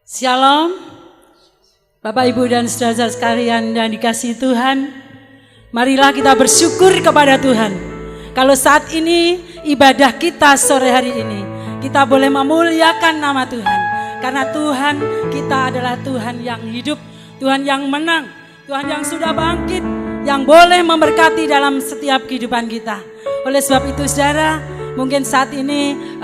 Shalom, Bapak Ibu dan saudara sekalian yang dikasihi Tuhan. Marilah kita bersyukur kepada Tuhan. Kalau saat ini ibadah kita sore hari ini, kita boleh memuliakan nama Tuhan. Karena Tuhan kita adalah Tuhan yang hidup, Tuhan yang menang, Tuhan yang sudah bangkit, yang boleh memberkati dalam setiap kehidupan kita. Oleh sebab itu saudara, mungkin saat ini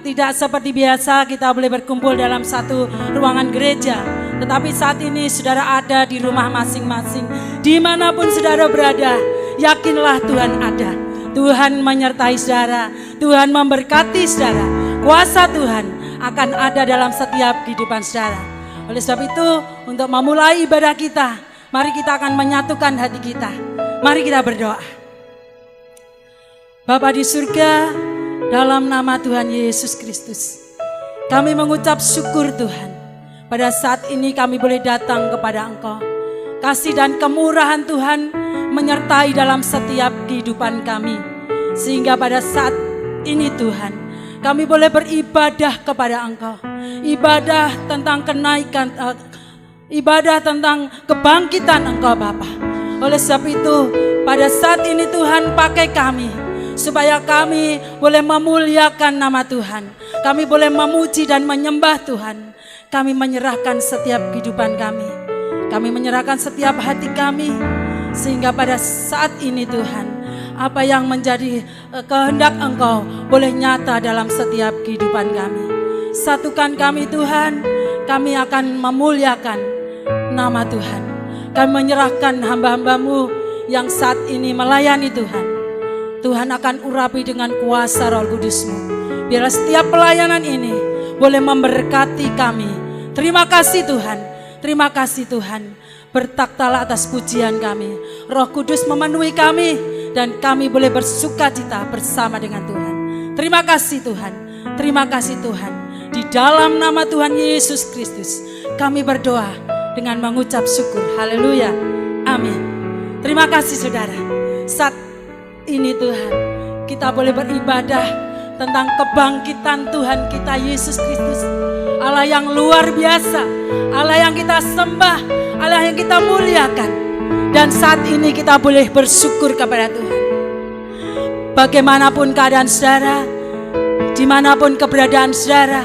tidak seperti biasa kita boleh berkumpul dalam satu ruangan gereja. Tetapi saat ini saudara ada di rumah masing-masing. Dimanapun saudara berada, yakinlah Tuhan ada. Tuhan menyertai saudara, Tuhan memberkati saudara. Kuasa Tuhan akan ada dalam setiap kehidupan saudara. Oleh sebab itu, untuk memulai ibadah kita, mari kita akan menyatukan hati kita. Mari kita berdoa. Bapa di surga, dalam nama Tuhan Yesus Kristus, kami mengucap syukur Tuhan. Pada saat ini kami boleh datang kepada Engkau. Kasih dan kemurahan Tuhan menyertai dalam setiap kehidupan kami. Sehingga pada saat ini Tuhan, kami boleh beribadah kepada Engkau. Ibadah tentang kenaikan, ibadah tentang kebangkitan Engkau Bapa. Oleh sebab itu, pada saat ini Tuhan pakai kami, supaya kami boleh memuliakan nama Tuhan. Kami boleh memuji dan menyembah Tuhan. Kami menyerahkan setiap kehidupan kami. Kami menyerahkan setiap hati kami. Sehingga pada saat ini Tuhan, apa yang menjadi kehendak Engkau boleh nyata dalam setiap kehidupan kami. Satukan kami Tuhan. Kami akan memuliakan nama Tuhan. Kami menyerahkan hamba-hambamu yang saat ini melayani Tuhan. Tuhan akan urapi dengan kuasa Roh Kudus-Mu. Biarlah setiap pelayanan ini boleh memberkati kami. Terima kasih Tuhan. Terima kasih Tuhan. Bertaktalah atas pujian kami. Roh Kudus memenuhi kami dan kami boleh bersukacita bersama dengan Tuhan. Terima kasih Tuhan. Terima kasih Tuhan. Di dalam nama Tuhan Yesus Kristus kami berdoa dengan mengucap syukur. Haleluya. Amin. Terima kasih saudara. Saat ini Tuhan, kita boleh beribadah tentang kebangkitan Tuhan kita Yesus Kristus. Allah yang luar biasa, Allah yang kita sembah, Allah yang kita muliakan. Dan saat ini kita boleh bersyukur kepada Tuhan. Bagaimanapun keadaan saudara, dimanapun keberadaan saudara,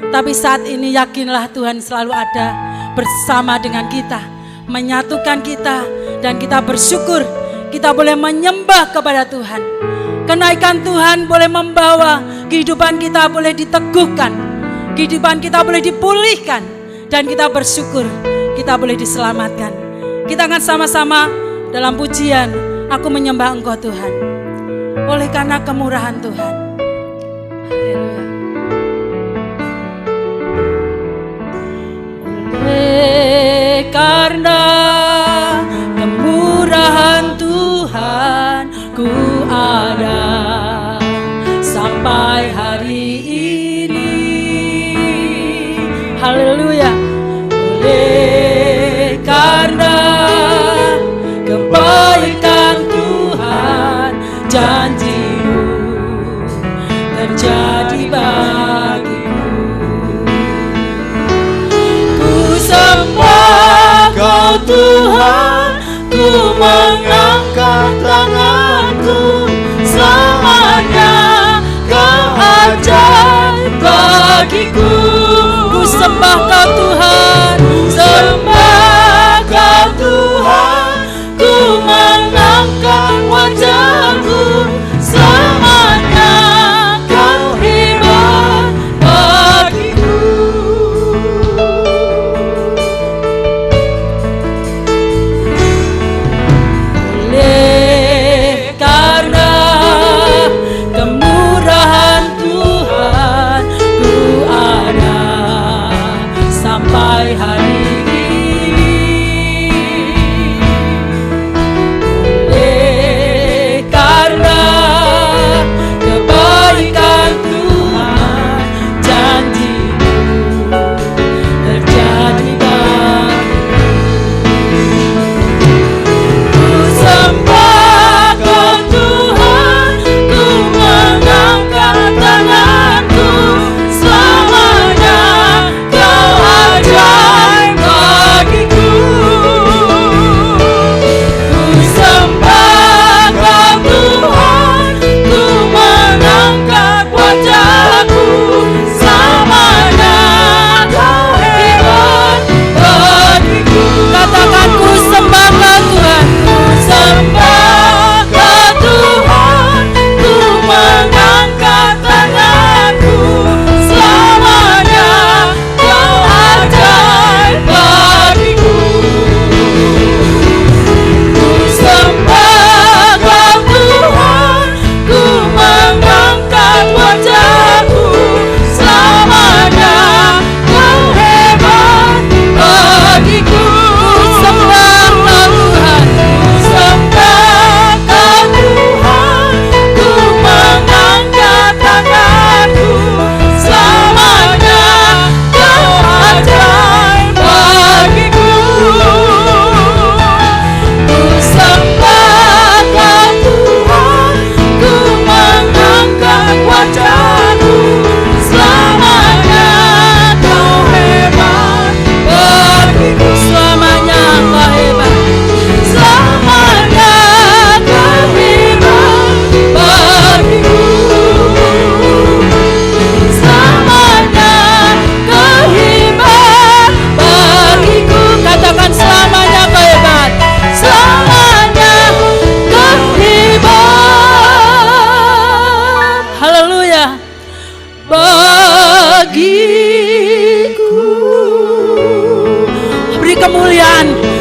tapi saat ini yakinlah Tuhan selalu ada bersama dengan kita, menyatukan kita, dan kita bersyukur. Kita boleh menyembah kepada Tuhan. Kenaikan Tuhan boleh membawa kehidupan kita boleh diteguhkan. Kehidupan kita boleh dipulihkan. Dan kita bersyukur kita boleh diselamatkan. Kita akan sama-sama dalam pujian, aku menyembah Engkau Tuhan. Oleh karena kemurahan Tuhan. Haleluya. Oleh karena kemurahan Tuhan, ku ada sampai hari ini. Haleluya. Oleh karena kebaikan Tuhan, janji-Mu terjadi bagiku. Ku sembah Kau Tuhan, ku mengangkat tanganku, selamanya Kau ajaib bagiku. Ku sembah Kau Tuhan, sembah Kau Tuhan, ku mengangkat wajahku, selamanya Kau hebat bagiku. Hari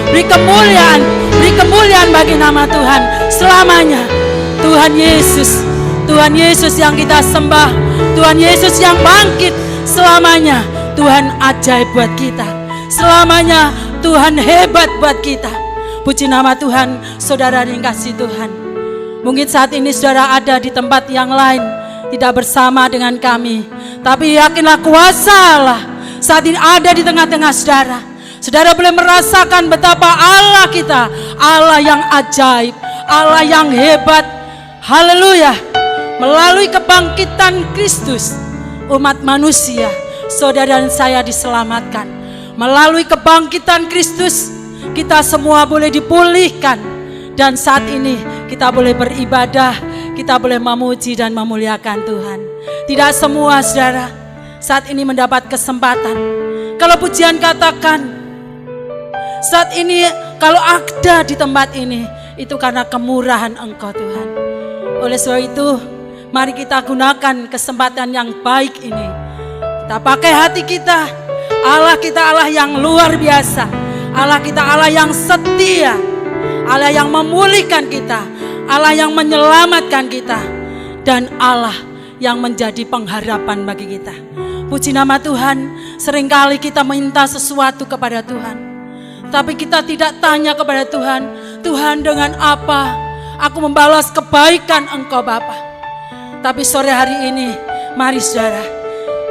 beri kemuliaan bagi nama Tuhan selamanya. Tuhan Yesus yang kita sembah, Tuhan Yesus yang bangkit selamanya. Tuhan ajaib buat kita selamanya, Tuhan hebat buat kita. Puji nama Tuhan. Saudara yang kasih Tuhan, mungkin saat ini saudara ada di tempat yang lain, tidak bersama dengan kami, tapi yakinlah kuasa Allah saat ini ada di tengah-tengah saudara. Saudara boleh merasakan betapa Allah kita, Allah yang ajaib, Allah yang hebat. Haleluya. Melalui kebangkitan Kristus, umat manusia, saudara dan saya diselamatkan. Melalui kebangkitan Kristus, kita semua boleh dipulihkan. Dan saat ini kita boleh beribadah, kita boleh memuji dan memuliakan Tuhan. Tidak semua saudara saat ini mendapat kesempatan. Kalau pujian katakan, saat ini kalau ada di tempat ini, itu karena kemurahan Engkau Tuhan. Oleh sebab itu, mari kita gunakan kesempatan yang baik ini. Kita pakai hati kita. Allah kita Allah yang luar biasa. Allah kita Allah yang setia. Allah yang memulihkan kita. Allah yang menyelamatkan kita. Dan Allah yang menjadi pengharapan bagi kita. Puji nama Tuhan. Seringkali kita minta sesuatu kepada Tuhan, tapi kita tidak tanya kepada Tuhan, Tuhan dengan apa aku membalas kebaikan Engkau Bapa. Tapi sore hari ini, mari saudara,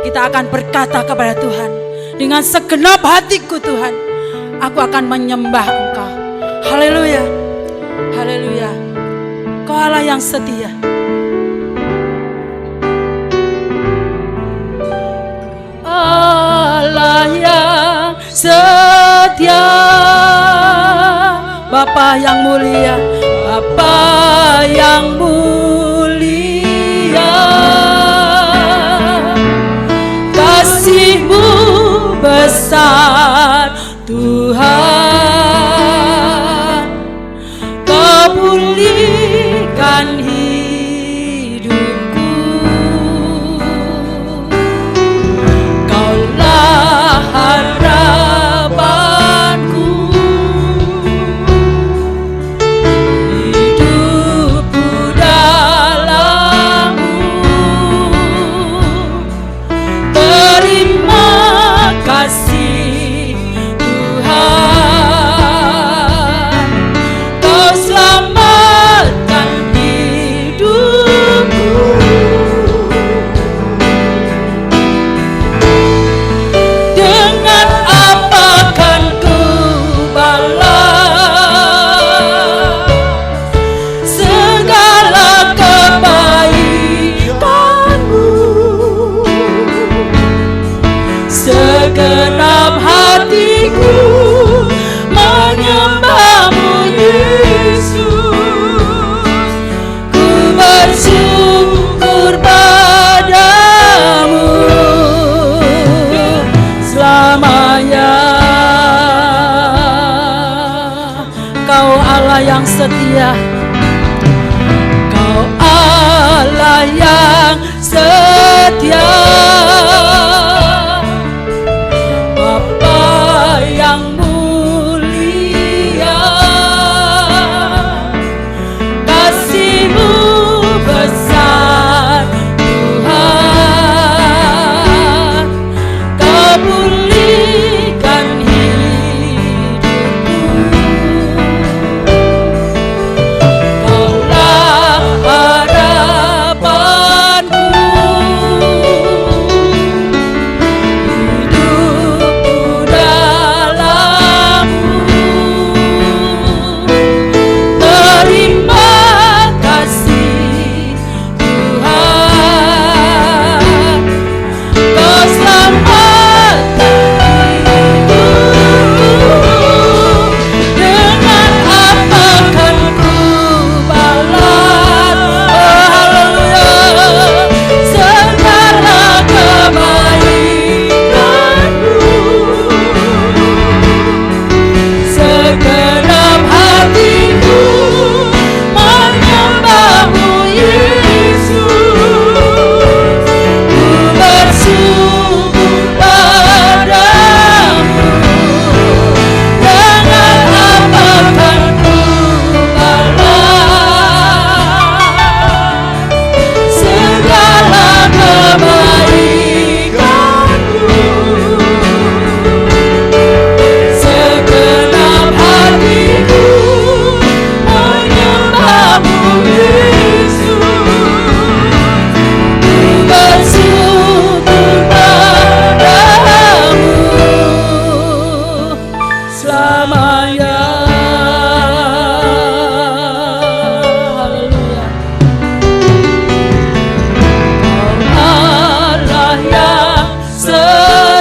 kita akan berkata kepada Tuhan, dengan segenap hatiku Tuhan, aku akan menyembah Engkau. Haleluya, haleluya. Kau Allah yang setia. Allah yang setia, Bapa yang mulia, Bapa yang mulia, kasih-Mu besar Tuhan, Kau pulihkan hidupku, Kaulah harapanku, hidupku dalam-Mu. Terima kasih Tuhan, Kau selamatkan hidupku. Dengan apa kan ku balas segala kebaikan-Mu? Segenap hatiku menyembah-Mu Yesus, ku bersyukur padamu selamanya. Kau Allah yang setia, Kau Allah yang setia, Bapa yang mulia, kasih-Mu besar Tuhan, Kau pulihkan hidupku, Kaulah harapanku, hidupku dalam-Mu. Terima kasih Tuhan, Kau selamatkan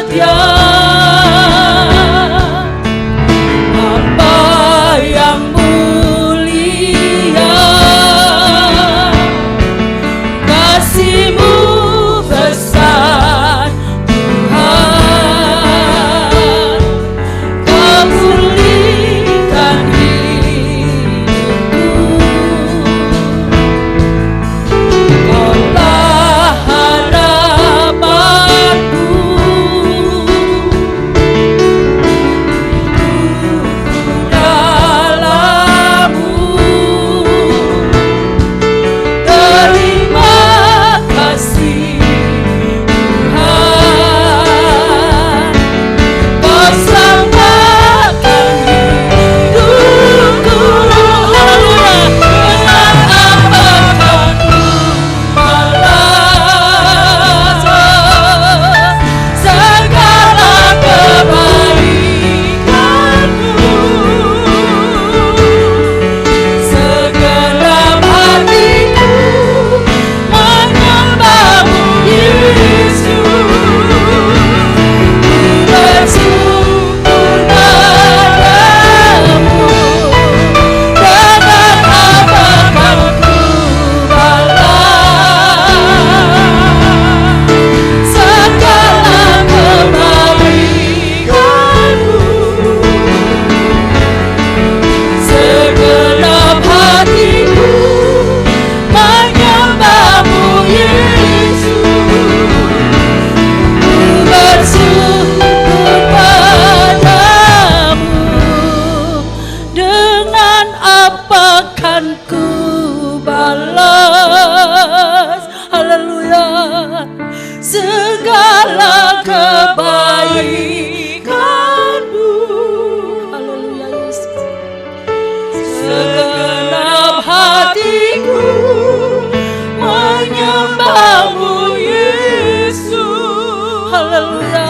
Dia, Bapa yang mulia, kasih-Mu besar Tuhan, Kau pulihkan hidupku, Kaulah harapanku, dalam-Mu. Terima kasih Tuhan, Kau selamatkan hidupku. Dengan apakah ku balas segala kebaikan-Mu? Segenap hatiku menyembah-Mu, Yesus. Bersyukur padamu, dengan apakah ku balas segala kebaikan-Mu? Segenap hatiku menyembah-Mu, Yesus. Bersyukur padamu, dengan apa kan ku balas, haleluya, segala kebaikan-Mu, haleluya Yesus. Segenap hatiku menyembah-Mu, Yesus, haleluya.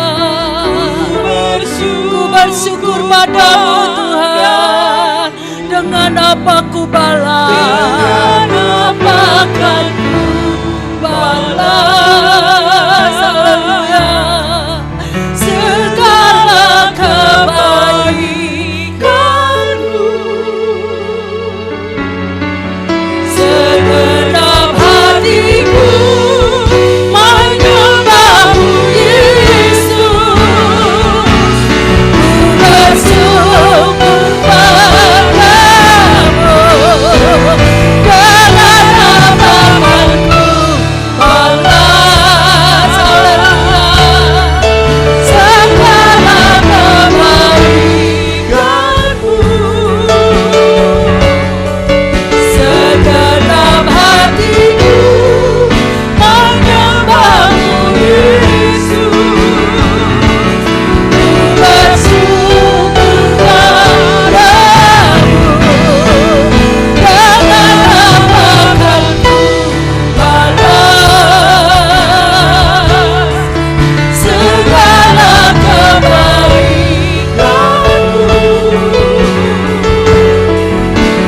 Ku bersyukur padamu Tuhan, dengan apa ku balas, dengan apa kan ku balas, haleluya, segala kebaikan-Mu. Segenap hatiku menyembah-Mu, Yesus. Bersyukur padamu, dengan apapun ku balas, haleluya, segala kebaikan-Mu. Segenap hatiku menyembah-Mu, Yesus. Bersyukur padamu, dengan apakah ku balas segala kebaikan-Mu.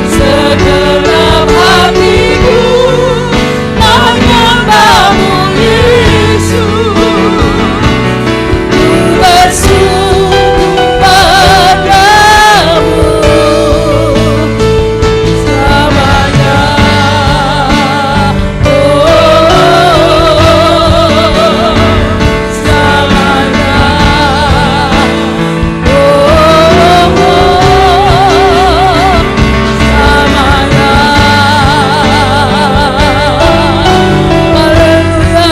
Segenap hatiku menyembah-Mu, Yesus. Bersyukur padamu selamanya. Selamanya. Selamanya. Haleluya.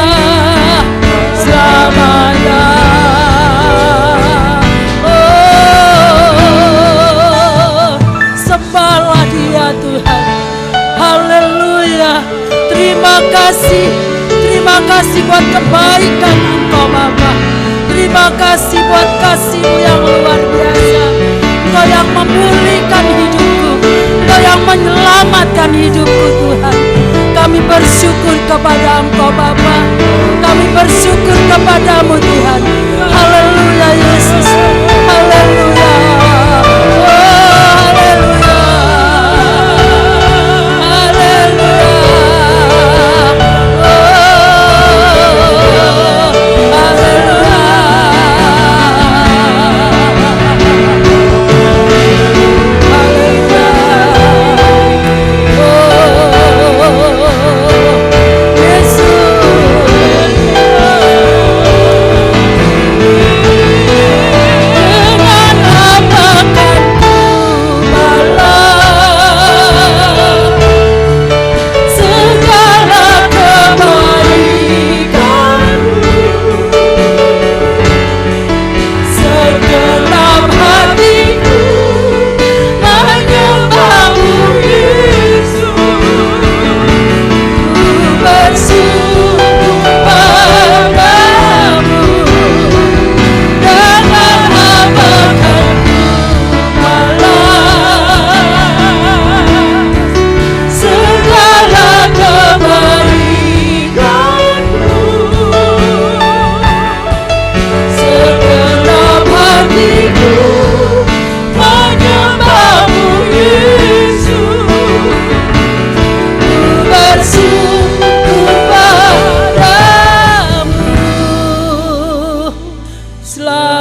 Selamanya. Sembahlah Dia Tuhan, haleluya. Terima kasih buat kebaikan Engkau Bapa. Terima kasih buat kasih-Mu yang luar biasa. Engkau yang memulihkan hidupku, Engkau yang menyelamatkan hidupku Tuhan. Kami bersyukur kepada Engkau Bapa, kami bersyukur kepadamu Tuhan. Haleluya Yesus, haleluya. Haleluya.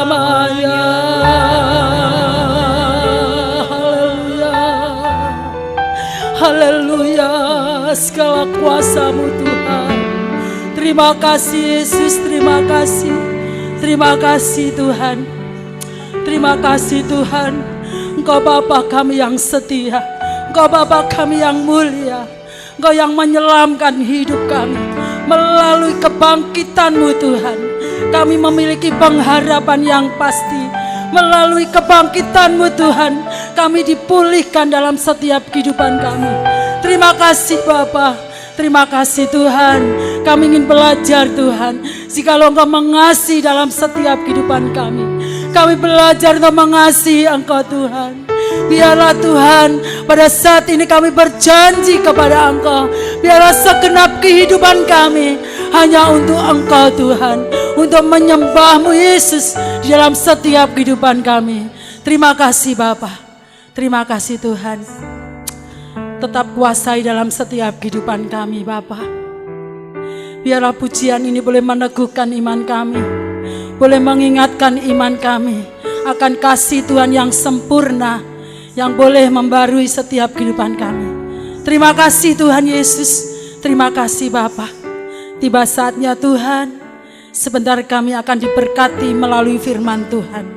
selamanya. Haleluya, segala kuasa-Mu Tuhan. Terima kasih Yesus, terima kasih. Terima kasih Tuhan. Terima kasih Tuhan. Engkau Bapa kami yang setia. Engkau Bapa kami yang mulia. Engkau yang menyelamkan hidup kami. Melalui kebangkitan-Mu Tuhan, kami memiliki pengharapan yang pasti. Melalui kebangkitan-Mu Tuhan, kami dipulihkan dalam setiap kehidupan kami. Terima kasih Bapa. Terima kasih Tuhan. Kami ingin belajar Tuhan, jikalau Engkau mengasihi dalam setiap kehidupan kami. Kami belajar untuk mengasihi Engkau Tuhan. Biarlah Tuhan, pada saat ini kami berjanji kepada Engkau, biarlah segenap kehidupan kami hanya untuk Engkau Tuhan, untuk menyembah-Mu Yesus di dalam setiap kehidupan kami. Terima kasih Bapa. Terima kasih Tuhan. Tetap kuasai dalam setiap kehidupan kami Bapa. Biarlah pujian ini boleh meneguhkan iman kami, boleh mengingatkan iman kami akan kasih Tuhan yang sempurna, yang boleh membarui setiap kehidupan kami. Terima kasih Tuhan Yesus. Terima kasih Bapa. Tiba saatnya Tuhan, sebentar kami akan diberkati melalui firman Tuhan.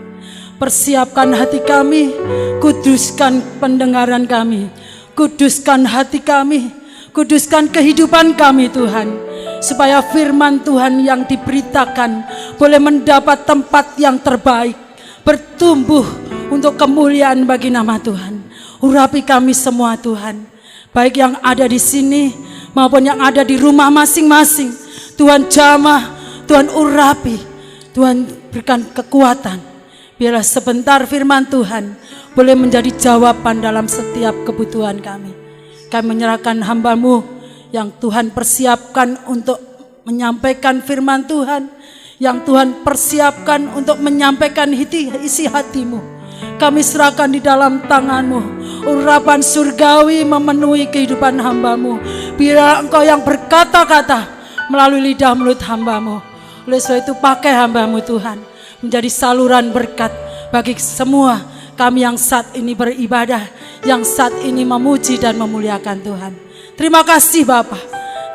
Persiapkan hati kami, kuduskan pendengaran kami, kuduskan hati kami, kuduskan kehidupan kami Tuhan, supaya firman Tuhan yang diberitakan boleh mendapat tempat yang terbaik, bertumbuh untuk kemuliaan bagi nama Tuhan. Urapi kami semua Tuhan, baik yang ada di sini maupun yang ada di rumah masing-masing. Tuhan jamah, Tuhan urapi, Tuhan berikan kekuatan. Biarlah sebentar firman Tuhan boleh menjadi jawaban dalam setiap kebutuhan kami. Kami menyerahkan hamba-Mu yang Tuhan persiapkan untuk menyampaikan firman Tuhan, yang Tuhan persiapkan untuk menyampaikan isi hati-Mu. Kami serahkan di dalam tangan-Mu. Urapan surgawi memenuhi kehidupan hamba-Mu. Biar Engkau yang berkata-kata melalui lidah mulut hamba-Mu. Oleh sebab itu pakai hamba-Mu Tuhan menjadi saluran berkat bagi semua kami yang saat ini beribadah, yang saat ini memuji dan memuliakan Tuhan. Terima kasih Bapa.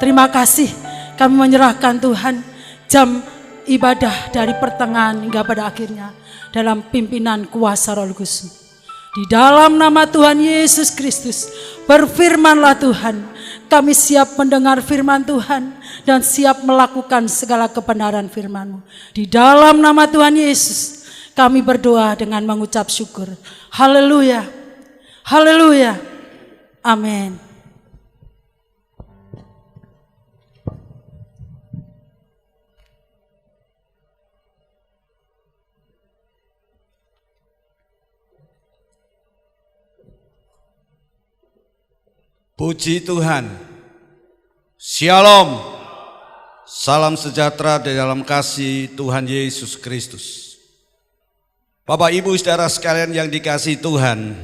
Terima kasih. Kami menyerahkan Tuhan jam ibadah dari pertengahan hingga pada akhirnya dalam pimpinan kuasa Roh Kudus. Di dalam nama Tuhan Yesus Kristus, berfirmanlah Tuhan. Kami siap mendengar firman Tuhan dan siap melakukan segala kebenaran firman-Mu. Di dalam nama Tuhan Yesus, kami berdoa dengan mengucap syukur. Haleluya. Haleluya. Amin. Puji Tuhan. Shalom. Salam sejahtera di dalam kasih Tuhan Yesus Kristus. Bapak Ibu saudara sekalian yang dikasihi Tuhan,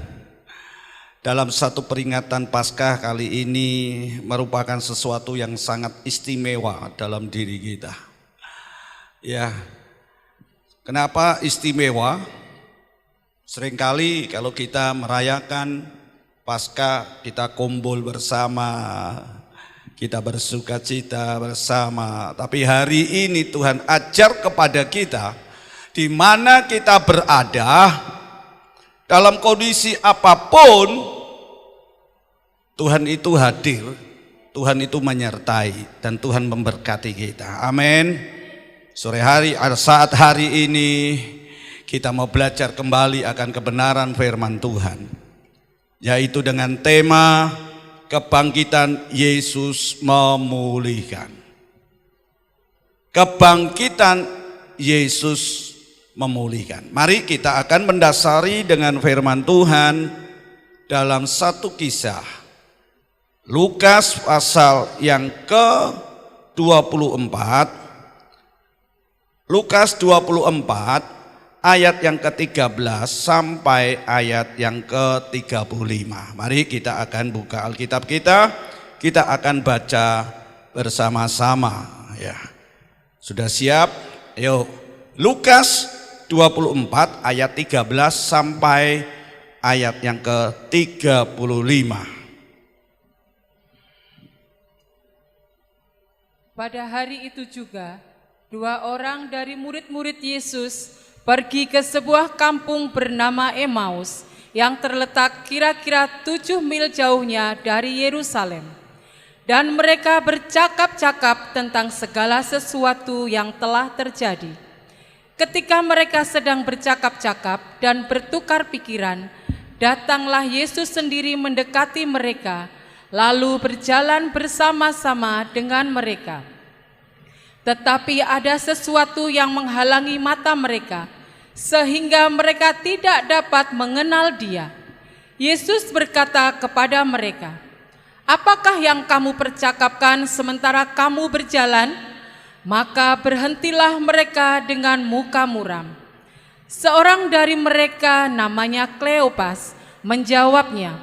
dalam satu peringatan Paskah kali ini merupakan sesuatu yang sangat istimewa dalam diri kita. Ya, kenapa istimewa? Seringkali kalau kita merayakan Paskah, kita kumpul bersama, kita bersuka cita bersama. Tapi hari ini Tuhan ajar kepada kita, di mana kita berada, dalam kondisi apapun, Tuhan itu hadir, Tuhan itu menyertai, dan Tuhan memberkati kita. Amin. Sore hari, saat hari ini, kita mau belajar kembali akan kebenaran firman Tuhan, yaitu dengan tema kebangkitan Yesus memulihkan. Kebangkitan Yesus memulihkan. Mari kita akan mendasari dengan firman Tuhan dalam satu kisah. Lukas pasal yang ke-24. Lukas 24 ayat yang ke-13 sampai ayat yang ke-35. Mari kita akan buka Alkitab kita akan baca bersama-sama ya. Sudah siap? Ayo. Lukas 24 ayat 13 sampai ayat yang ke-35. Pada hari itu juga, 2 orang dari murid-murid Yesus pergi ke sebuah kampung bernama Emmaus yang terletak kira-kira 7 mil jauhnya dari Yerusalem. Dan mereka bercakap-cakap tentang segala sesuatu yang telah terjadi. Ketika mereka sedang bercakap-cakap dan bertukar pikiran, datanglah Yesus sendiri mendekati mereka, lalu berjalan bersama-sama dengan mereka. Tetapi ada sesuatu yang menghalangi mata mereka, sehingga mereka tidak dapat mengenal Dia. Yesus berkata kepada mereka, "Apakah yang kamu percakapkan sementara kamu berjalan?" Maka berhentilah mereka dengan muka muram. Seorang dari mereka namanya Kleopas menjawabnya,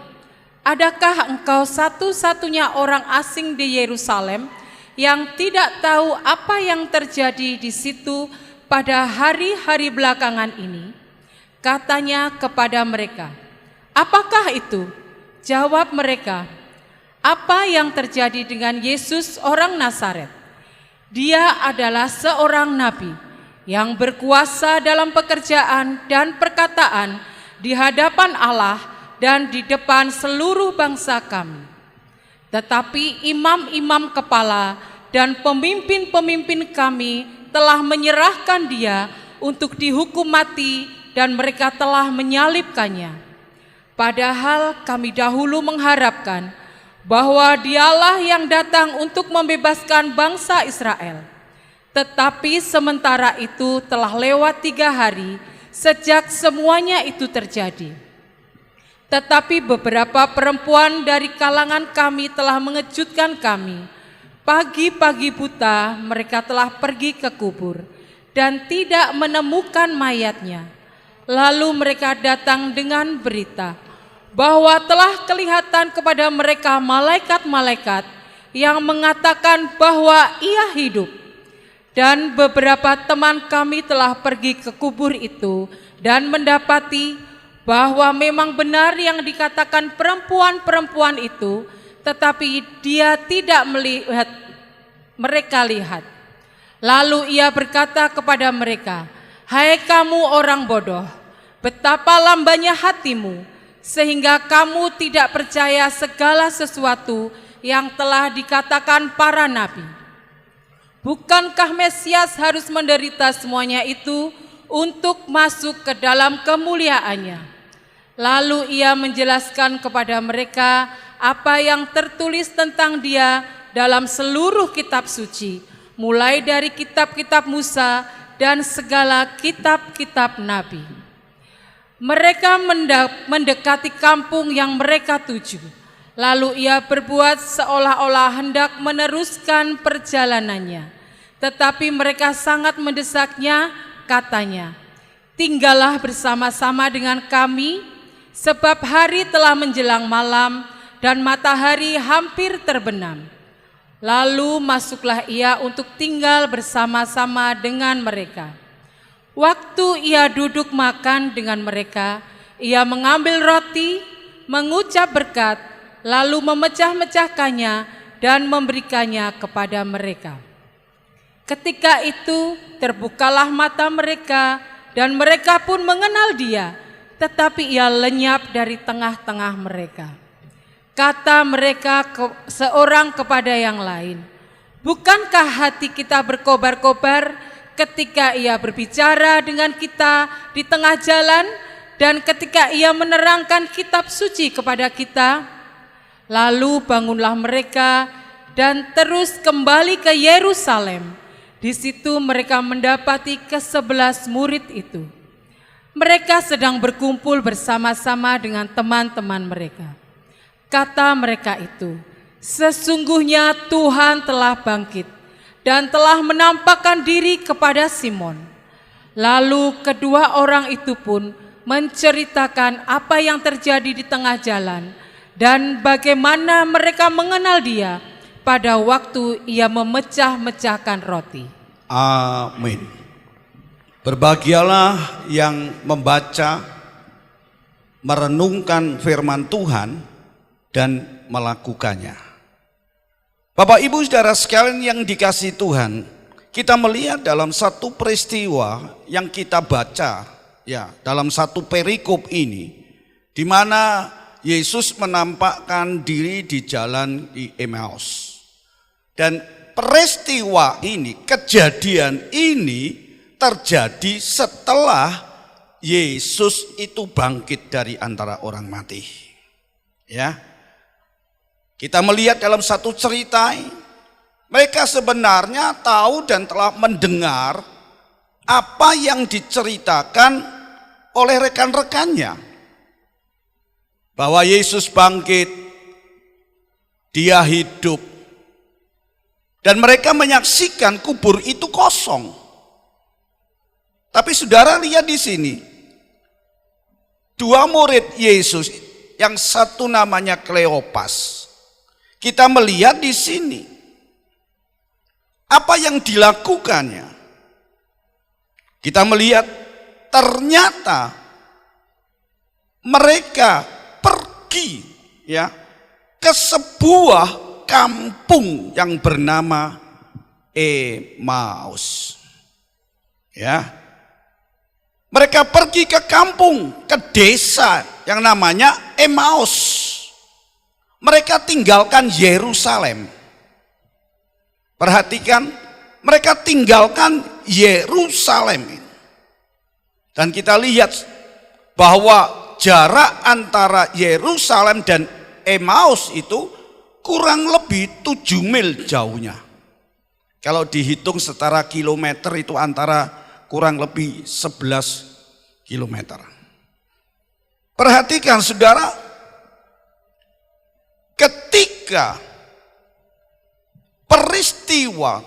"Adakah engkau satu-satunya orang asing di Yerusalem yang tidak tahu apa yang terjadi di situ pada hari-hari belakangan ini?" Katanya kepada mereka, "Apakah itu?" Jawab mereka, "Apa yang terjadi dengan Yesus orang Nazaret? Dia adalah seorang nabi yang berkuasa dalam pekerjaan dan perkataan di hadapan Allah dan di depan seluruh bangsa kami. Tetapi imam-imam kepala dan pemimpin-pemimpin kami telah menyerahkan Dia untuk dihukum mati dan mereka telah menyalibkannya. Padahal kami dahulu mengharapkan bahwa Dialah yang datang untuk membebaskan bangsa Israel. Tetapi sementara itu telah lewat 3 hari sejak semuanya itu terjadi. Tetapi beberapa perempuan dari kalangan kami telah mengejutkan kami. Pagi-pagi buta mereka telah pergi ke kubur dan tidak menemukan mayatnya. Lalu mereka datang dengan berita bahwa telah kelihatan kepada mereka malaikat-malaikat yang mengatakan bahwa Ia hidup. Dan beberapa teman kami telah pergi ke kubur itu dan mendapati bahwa memang benar yang dikatakan perempuan-perempuan itu, tetapi dia tidak melihat mereka lihat. Lalu Ia berkata kepada mereka, "Hai kamu orang bodoh, betapa lambannya hatimu, sehingga kamu tidak percaya segala sesuatu yang telah dikatakan para nabi. Bukankah Mesias harus menderita semuanya itu untuk masuk ke dalam kemuliaannya?" Lalu Ia menjelaskan kepada mereka apa yang tertulis tentang Dia dalam seluruh kitab suci, mulai dari kitab-kitab Musa dan segala kitab-kitab nabi. Mereka mendekati kampung yang mereka tuju. Lalu Ia berbuat seolah-olah hendak meneruskan perjalanannya. Tetapi mereka sangat mendesaknya, katanya, "Tinggallah bersama-sama dengan kami, sebab hari telah menjelang malam dan matahari hampir terbenam." Lalu masuklah Ia untuk tinggal bersama-sama dengan mereka. Waktu Ia duduk makan dengan mereka, Ia mengambil roti, mengucap berkat, lalu memecah-mecahkannya dan memberikannya kepada mereka. Ketika itu terbukalah mata mereka dan mereka pun mengenal Dia, tetapi Ia lenyap dari tengah-tengah mereka. Kata mereka seorang kepada yang lain, "Bukankah hati kita berkobar-kobar ketika Ia berbicara dengan kita di tengah jalan dan ketika Ia menerangkan kitab suci kepada kita?" Lalu bangunlah mereka dan terus kembali ke Yerusalem. Di situ mereka mendapati ke-11 murid itu. Mereka sedang berkumpul bersama-sama dengan teman-teman mereka. Kata mereka itu, "Sesungguhnya Tuhan telah bangkit dan telah menampakkan diri kepada Simon." Lalu kedua orang itu pun menceritakan apa yang terjadi di tengah jalan dan bagaimana mereka mengenal Dia pada waktu Ia memecah-mecahkan roti. Amin. Berbahagialah yang membaca, merenungkan firman Tuhan, dan melakukannya. Bapak Ibu Saudara sekalian yang dikasihi Tuhan, kita melihat dalam satu peristiwa yang kita baca, ya, dalam satu perikop ini, di mana Yesus menampakkan diri di jalan di Emmaus. Dan peristiwa ini, kejadian ini terjadi setelah Yesus itu bangkit dari antara orang mati. Ya. Kita melihat dalam satu cerita, mereka sebenarnya tahu dan telah mendengar apa yang diceritakan oleh rekan-rekannya. Bahwa Yesus bangkit, dia hidup. Dan mereka menyaksikan kubur itu kosong. Tapi saudara lihat di sini, dua murid Yesus, yang satu namanya Kleopas. Kita melihat di sini apa yang dilakukannya. Kita melihat ternyata mereka pergi, ya, ke sebuah kampung yang bernama Emmaus. Ya. Mereka pergi ke kampung, ke desa yang namanya Emmaus. Mereka tinggalkan Yerusalem. Perhatikan, mereka tinggalkan Yerusalem. Dan kita lihat bahwa jarak antara Yerusalem dan Emmaus itu kurang lebih 7 mil jauhnya. Kalau dihitung secara kilometer itu antara kurang lebih 11 kilometer. Perhatikan saudara, ketika peristiwa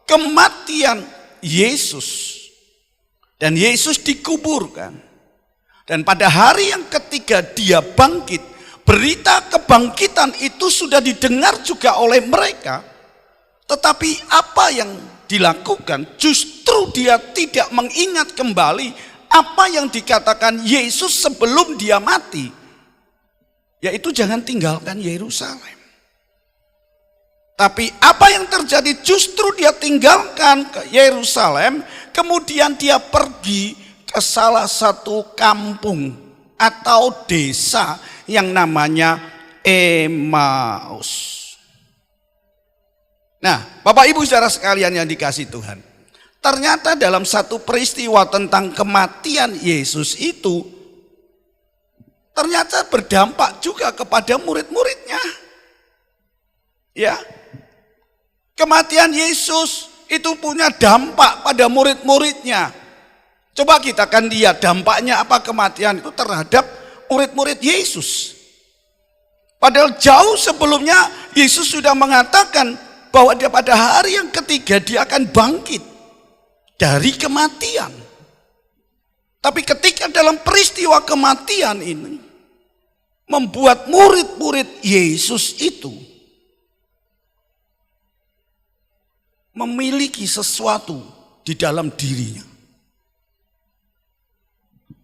kematian Yesus dan Yesus dikuburkan, dan pada hari yang ketiga dia bangkit, berita kebangkitan itu sudah didengar juga oleh mereka. Tetapi apa yang dilakukan, justru dia tidak mengingat kembali apa yang dikatakan Yesus sebelum dia mati, yaitu jangan tinggalkan Yerusalem. Tapi apa yang terjadi, justru dia tinggalkan ke Yerusalem, kemudian dia pergi ke salah satu kampung atau desa yang namanya Emmaus. Nah, Bapak Ibu Saudara sekalian yang dikasihi Tuhan, ternyata dalam satu peristiwa tentang kematian Yesus itu ternyata berdampak juga kepada murid-muridnya. Ya, kematian Yesus itu punya dampak pada murid-muridnya. Coba kita akan lihat dampaknya apa kematian itu terhadap murid-murid Yesus. Padahal jauh sebelumnya Yesus sudah mengatakan bahwa dia pada hari yang ketiga dia akan bangkit dari kematian. Tapi ketika dalam peristiwa kematian ini membuat murid-murid Yesus itu memiliki sesuatu di dalam dirinya,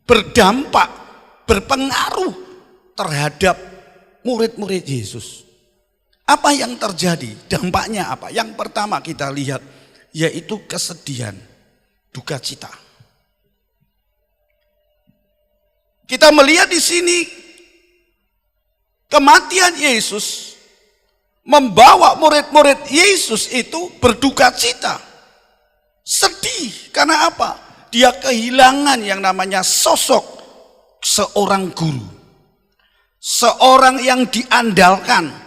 berdampak, berpengaruh terhadap murid-murid Yesus. Apa yang terjadi? Dampaknya apa? Yang pertama kita lihat, yaitu kesedihan, duka cita. Kita melihat di sini kematian Yesus membawa murid-murid Yesus itu berduka cita. Sedih, karena apa? Dia kehilangan yang namanya sosok seorang guru. Seorang yang diandalkan.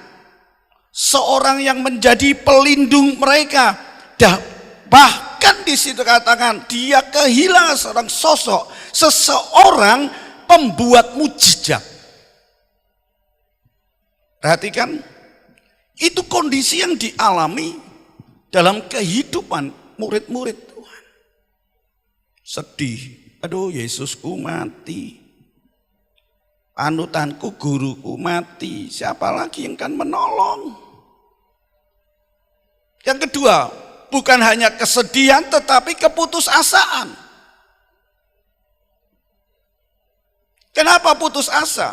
Seorang yang menjadi pelindung mereka. Bahkan di situ katakan dia kehilangan seorang sosok, seseorang pembuat mujizat. Perhatikan, itu kondisi yang dialami dalam kehidupan murid-murid Tuhan. Sedih, aduh Yesusku mati, panutanku guruku mati, siapa lagi yang akan menolong? Yang kedua, bukan hanya kesedihan tetapi keputusasaan. Kenapa putus asa?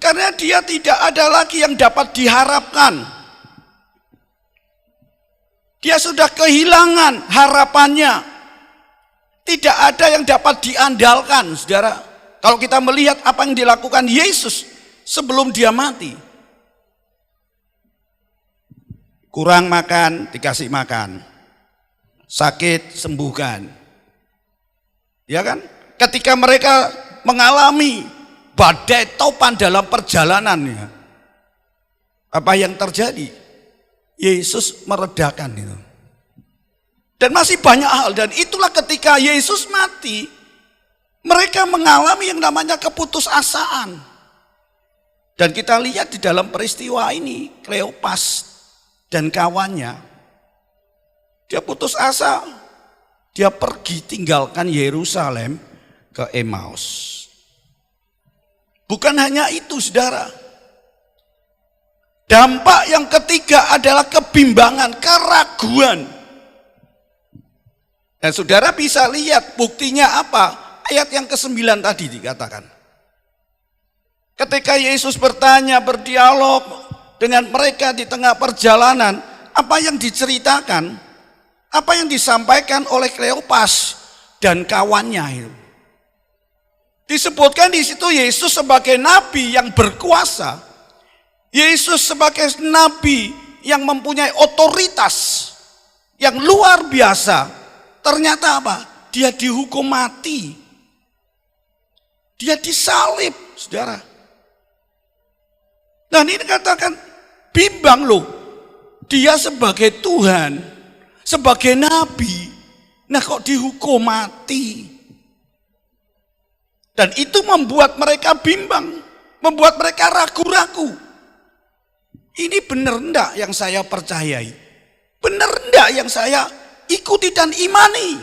Karena dia tidak ada lagi yang dapat diharapkan. Dia sudah kehilangan harapannya. Tidak ada yang dapat diandalkan, saudara. Kalau kita melihat apa yang dilakukan Yesus sebelum dia mati. Kurang makan, dikasih makan. Sakit, sembuhkan. Ya kan? Ketika mereka mengalami badai topan dalam perjalanannya, apa yang terjadi? Yesus meredakan itu. Dan masih banyak hal, dan itulah ketika Yesus mati, mereka mengalami yang namanya keputusasaan. Dan kita lihat di dalam peristiwa ini, Kleopas dan kawannya, dia putus asa, dia pergi tinggalkan Yerusalem ke Emmaus. Bukan hanya itu, saudara. Dampak yang ketiga adalah kebimbangan, keraguan. Dan saudara bisa lihat buktinya apa? Ayat yang ke-9 tadi dikatakan. Ketika Yesus bertanya, berdialog dengan mereka di tengah perjalanan, apa yang diceritakan, apa yang disampaikan oleh Kleopas dan kawannya itu. Disebutkan di situ Yesus sebagai nabi yang berkuasa. Yesus sebagai nabi yang mempunyai otoritas yang luar biasa. Ternyata apa? Dia dihukum mati. Dia disalib, saudara. Dan ini katakan bimbang loh. Dia sebagai Tuhan, sebagai nabi, nah kok dihukum mati? Dan itu membuat mereka bimbang, membuat mereka ragu-ragu. Ini benar enggak yang saya percayai? Benar enggak yang saya ikuti dan imani?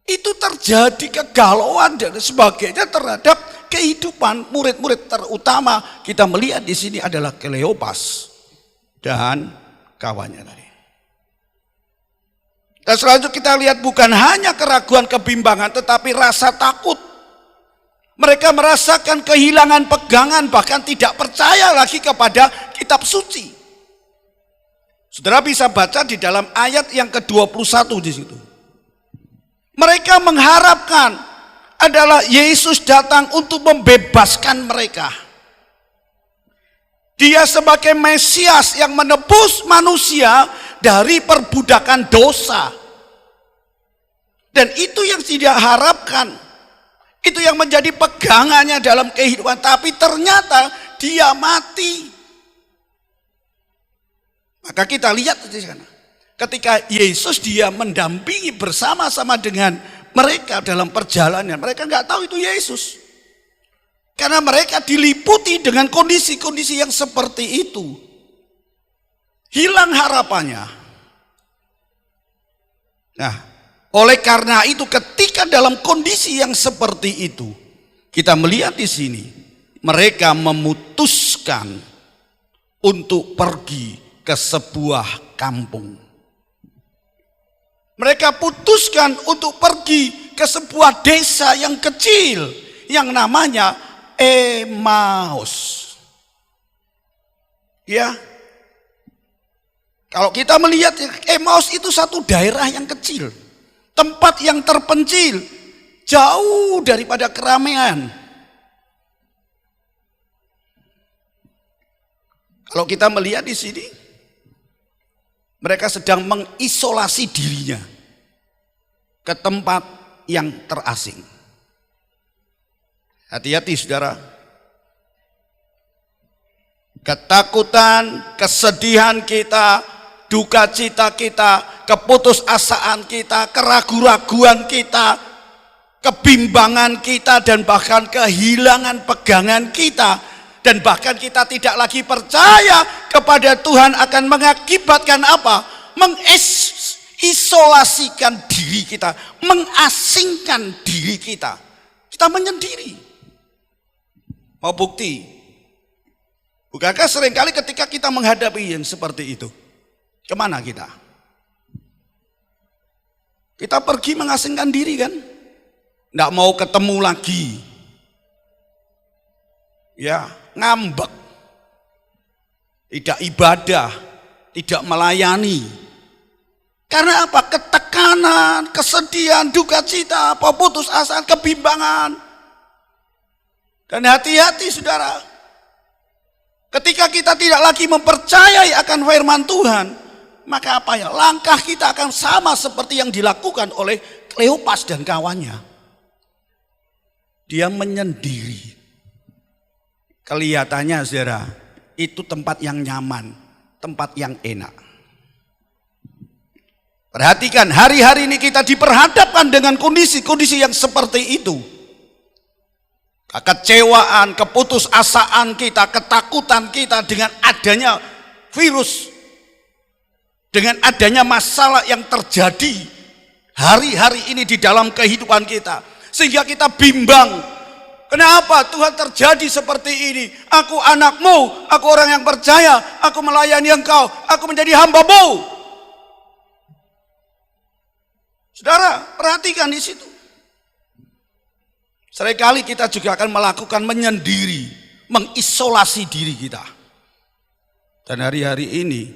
Itu terjadi kegalauan dan sebagainya terhadap kehidupan murid-murid, terutama kita melihat di sini adalah Kleopas dan kawannya tadi. Dan selanjutnya kita lihat bukan hanya keraguan, kebimbangan, tetapi rasa takut. Mereka merasakan kehilangan pegangan, bahkan tidak percaya lagi kepada kitab suci. Saudara bisa baca di dalam ayat yang ke-21 di situ. Mereka mengharapkan adalah Yesus datang untuk membebaskan mereka. Dia sebagai Mesias yang menebus manusia dari perbudakan dosa. Dan itu yang tidak harapkan. Itu yang menjadi pegangannya dalam kehidupan. Tapi ternyata dia mati. Maka kita lihat di sana. Ketika Yesus dia mendampingi bersama-sama dengan mereka dalam perjalanan. Mereka nggak tahu itu Yesus. Karena mereka diliputi dengan kondisi-kondisi yang seperti itu. Hilang harapannya. Nah, oleh karena itu ketika dalam kondisi yang seperti itu, kita melihat di sini mereka memutuskan untuk pergi ke sebuah kampung. Mereka putuskan untuk pergi ke sebuah desa yang kecil yang namanya Emmaus. Ya. Kalau kita melihat Emmaus itu satu daerah yang kecil, tempat yang terpencil, jauh daripada keramaian. Kalau kita melihat di sini, mereka sedang mengisolasi dirinya ke tempat yang terasing. Hati-hati saudara. Ketakutan, kesedihan kita, duka cita kita, keputusasaan kita, keraguan-raguan kita, kebimbangan kita, dan bahkan kehilangan pegangan kita, dan bahkan kita tidak lagi percaya kepada Tuhan akan mengakibatkan apa? Mengisolasikan diri kita, mengasingkan diri kita. Kita menyendiri. Mau bukti? Bukankah seringkali ketika kita menghadapi yang seperti itu, kemana kita? Kita pergi mengasingkan diri kan? Tidak mau ketemu lagi. Ya, ngambek. Tidak ibadah, tidak melayani. Karena apa? Ketekanan, kesedihan, duka cita, putus asa, kebimbangan. Dan hati-hati saudara. Ketika kita tidak lagi mempercayai akan firman Tuhan, maka apa ya? Langkah kita akan sama seperti yang dilakukan oleh Kleopas dan kawannya. Dia menyendiri. Kelihatannya saudara, itu tempat yang nyaman, tempat yang enak. Perhatikan, hari-hari ini kita diperhadapkan dengan kondisi-kondisi yang seperti itu. Kekecewaan, keputusasaan kita, ketakutan kita dengan adanya virus, dengan adanya masalah yang terjadi hari-hari ini di dalam kehidupan kita, sehingga kita bimbang. Kenapa Tuhan terjadi seperti ini? Aku anakmu, aku orang yang percaya, aku melayani engkau, aku menjadi hamba-Mu. Saudara, perhatikan di situ. Seringkali kita juga akan melakukan menyendiri, mengisolasi diri kita. Dan hari-hari ini,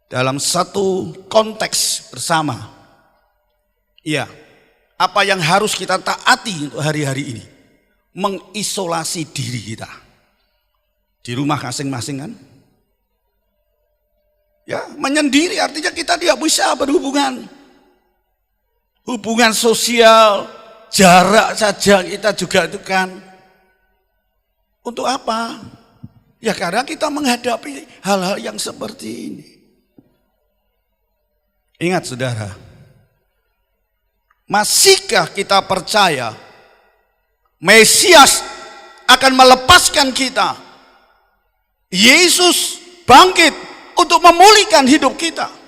dalam satu konteks bersama, ya, apa yang harus kita taati untuk hari-hari ini? Mengisolasi diri kita. Di rumah masing-masing kan? Ya, menyendiri artinya kita tidak bisa berhubungan. Hubungan sosial, jarak saja kita juga itu kan. Untuk apa? Ya karena kita menghadapi hal-hal yang seperti ini. Ingat saudara, masihkah kita percaya Mesias akan melepaskan kita? Yesus bangkit untuk memulihkan hidup kita.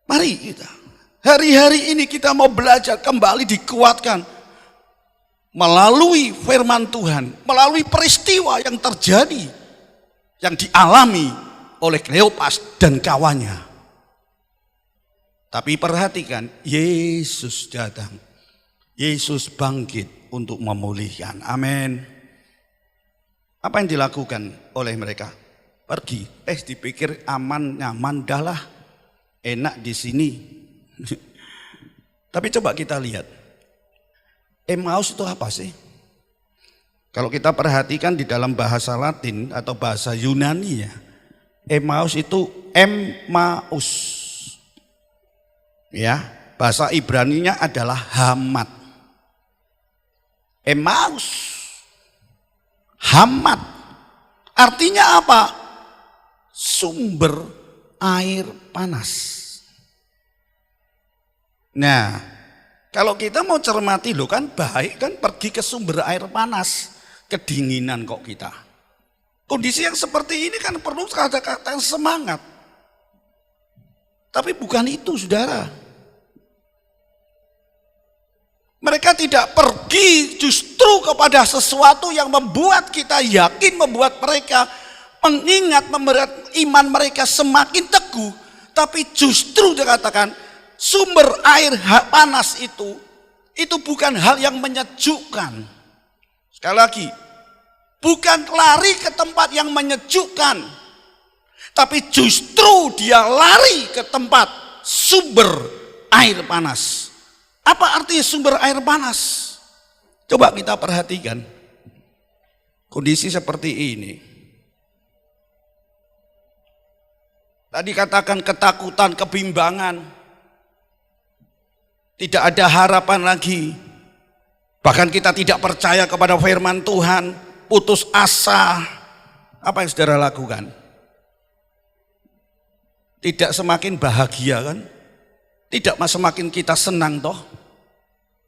Mari kita, hari-hari ini kita mau belajar kembali dikuatkan melalui firman Tuhan, melalui peristiwa yang terjadi, yang dialami oleh Kleopas dan kawannya. Tapi perhatikan, Yesus datang, Yesus bangkit untuk memulihkan. Amin. Apa yang dilakukan oleh mereka? Pergi, dipikir aman, nyaman, dah enak di sini. Tapi coba kita lihat, Emmaus itu apa sih? Kalau kita perhatikan di dalam bahasa Latin atau bahasa Yunani ya, Emmaus itu Emmaus. Ya, bahasa Ibraninya adalah Hamat. Emmaus, Hamat, artinya apa? Sumber air panas. Nah, kalau kita mau cermati loh kan baik kan pergi ke sumber air panas, kedinginan kok kita. Kondisi yang seperti ini kan perlu kata-kata semangat. Tapi bukan itu saudara. Mereka tidak pergi justru kepada sesuatu yang membuat kita yakin, membuat mereka mengingat, membuat iman mereka semakin teguh. Tapi justru dikatakan sumber air panas itu bukan hal yang menyejukkan. Sekali lagi, bukan lari ke tempat yang menyejukkan, tapi justru dia lari ke tempat sumber air panas. Apa artinya sumber air panas? Coba kita perhatikan kondisi seperti ini. Tadi katakan ketakutan, kebimbangan, tidak ada harapan lagi. Bahkan kita tidak percaya kepada firman Tuhan, putus asa. Apa yang saudara lakukan? Tidak semakin bahagia kan? Tidak semakin kita senang toh?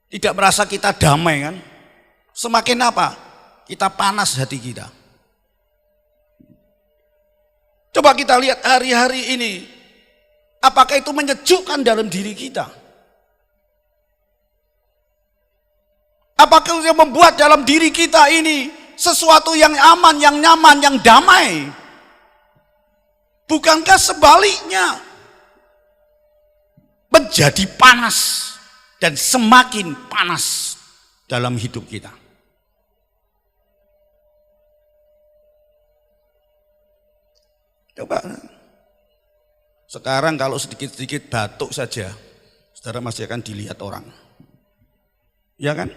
Tidak merasa kita damai kan? Semakin apa? Kita panas hati kita. Coba kita lihat hari-hari ini. Apakah itu menyejukkan dalam diri kita? Apakah yang membuat dalam diri kita ini sesuatu yang aman, yang nyaman, yang damai? Bukankah sebaliknya? menjadi panas dan semakin panas dalam hidup kita. Coba sekarang kalau sedikit-sedikit batuk saja, saudara masih akan dilihat orang. Ya kan?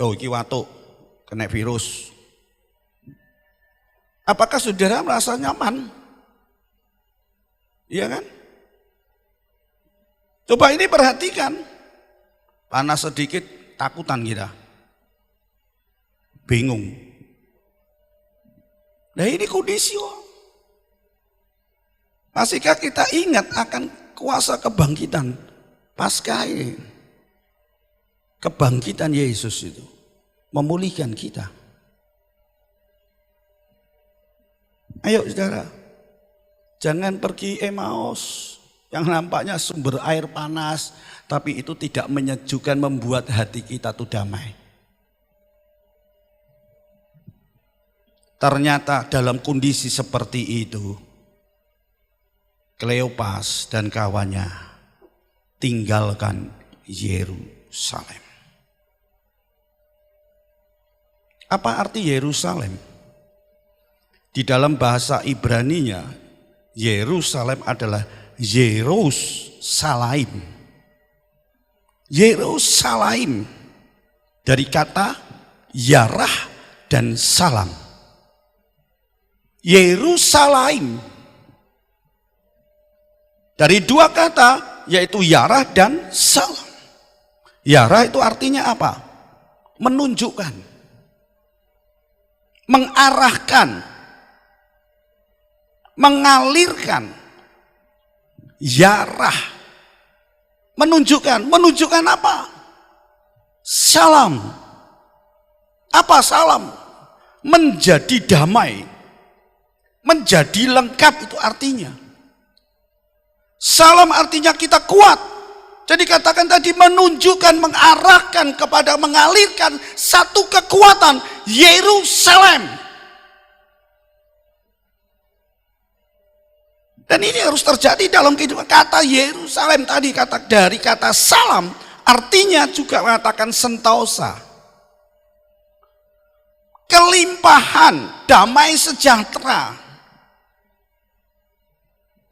Oh, iki watuk, kena virus. Apakah saudara merasa nyaman? Iya kan? Coba ini perhatikan. Panas sedikit, takutan kita. Bingung. Nah ini kondisi. Masihkah kita ingat akan kuasa kebangkitan Paskah ini? Kebangkitan Yesus itu memulihkan kita. Ayo saudara, jangan pergi Emmaus yang nampaknya sumber air panas, tapi itu tidak menyejukkan, membuat hati kita tuh damai. Ternyata dalam kondisi seperti itu, Kleopas dan kawannya tinggalkan Yerusalem. Apa arti Yerusalem? Di dalam bahasa Ibraninya, Yerusalem adalah Yerusalem. Yerusalem dari kata yarah dan salam. Yerusalem dari dua kata, yaitu yarah dan salam. Yarah itu artinya apa? Menunjukkan, mengarahkan, mengalirkan. Yarah, menunjukkan. Menunjukkan apa? Salam. Apa salam? Menjadi damai, menjadi lengkap, itu artinya. Salam artinya kita kuat. Jadi katakan tadi, menunjukkan, mengarahkan kepada, mengalirkan satu kekuatan, Yerusalem. Dan ini harus terjadi dalam kehidupan. Kata Yerusalem tadi, dari kata salam, artinya juga mengatakan sentosa. Kelimpahan, damai sejahtera.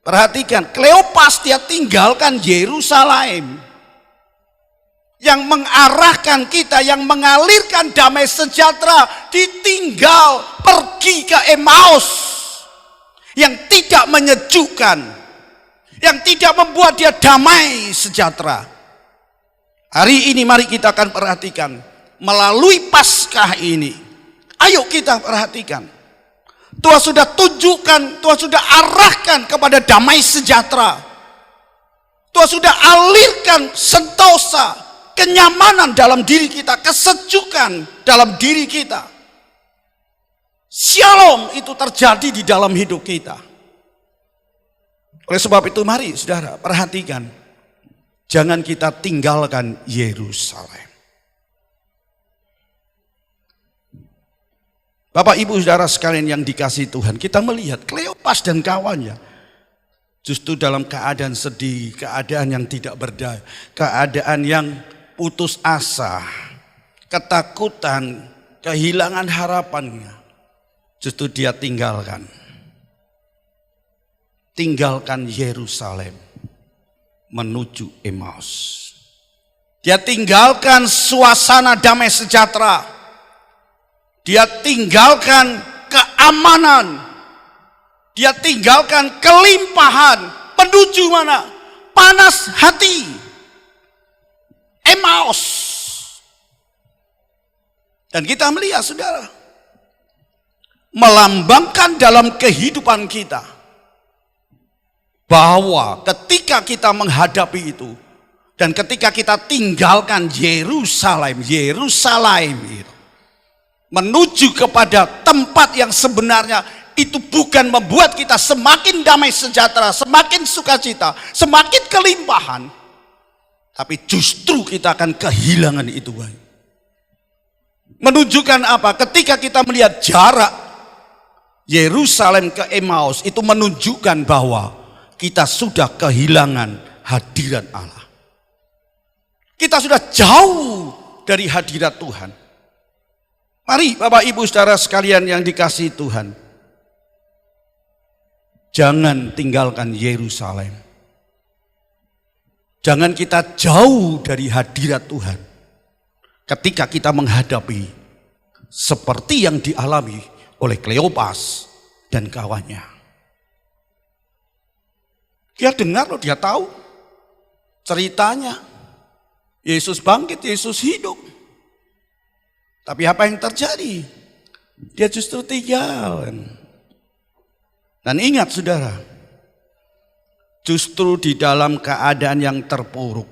Perhatikan, Kleopas dia tinggalkan Yerusalem. Yang mengarahkan kita, yang mengalirkan damai sejahtera, ditinggal pergi ke Emmaus. Yang tidak menyejukkan, yang tidak membuat dia damai sejahtera. Hari ini mari kita akan perhatikan melalui Paskah ini. Ayo kita perhatikan. Tuhan sudah tunjukkan, Tuhan sudah arahkan kepada damai sejahtera. Tuhan sudah alirkan sentosa, kenyamanan dalam diri kita, kesejukan dalam diri kita. Shalom itu terjadi di dalam hidup kita. Oleh sebab itu mari saudara perhatikan, jangan kita tinggalkan Yerusalem. Bapak ibu saudara sekalian yang dikasihi Tuhan, kita melihat Kleopas dan kawannya justru dalam keadaan sedih, keadaan yang tidak berdaya, keadaan yang putus asa, ketakutan, kehilangan harapannya. Justru dia tinggalkan Yerusalem menuju Emmaus. Dia tinggalkan suasana damai sejahtera. Dia tinggalkan keamanan. Dia tinggalkan kelimpahan. Menuju mana? Panas hati. Emmaus. Dan kita melihat saudara, melambangkan dalam kehidupan kita bahwa ketika kita menghadapi itu dan ketika kita tinggalkan Yerusalem itu, menuju kepada tempat yang sebenarnya, itu bukan membuat kita semakin damai sejahtera, semakin sukacita, semakin kelimpahan, tapi justru kita akan kehilangan itu. Menunjukkan apa? Ketika kita melihat jarak Yerusalem ke Emmaus, itu menunjukkan bahwa kita sudah kehilangan hadirat Allah. Kita sudah jauh dari hadirat Tuhan. Mari Bapak Ibu Saudara sekalian yang dikasihi Tuhan, jangan tinggalkan Yerusalem. Jangan kita jauh dari hadirat Tuhan ketika kita menghadapi seperti yang dialami oleh Kleopas dan kawannya. Dia dengar loh, dia tahu ceritanya. Yesus bangkit, Yesus hidup. Tapi apa yang terjadi? Dia justru tinggal. Dan ingat saudara, justru di dalam keadaan yang terpuruk,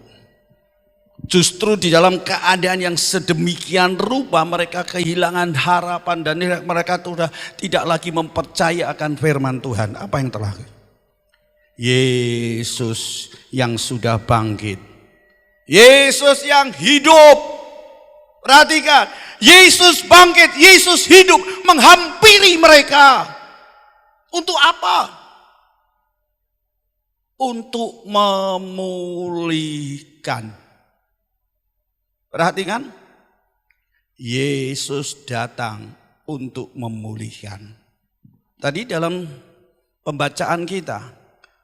justru di dalam keadaan yang sedemikian rupa mereka kehilangan harapan dan mereka sudah tidak lagi mempercayai akan firman Tuhan. Apa yang terjadi? Yesus yang sudah bangkit, Yesus yang hidup. Perhatikan, Yesus bangkit, Yesus hidup menghampiri mereka. Untuk apa? Untuk memulihkan. Perhatikan, Yesus datang untuk memulihkan. Tadi dalam pembacaan kita,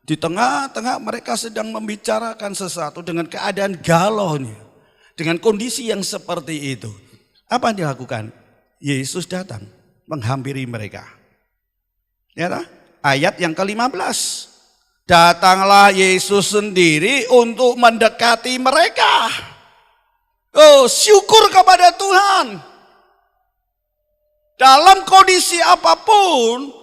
di tengah-tengah mereka sedang membicarakan sesuatu dengan keadaan galaunya, dengan kondisi yang seperti itu. Apa yang dilakukan? Yesus datang menghampiri mereka. Ya, ayat yang ke-15. Datanglah Yesus sendiri untuk mendekati mereka. Oh, syukur kepada Tuhan. Dalam kondisi apapun,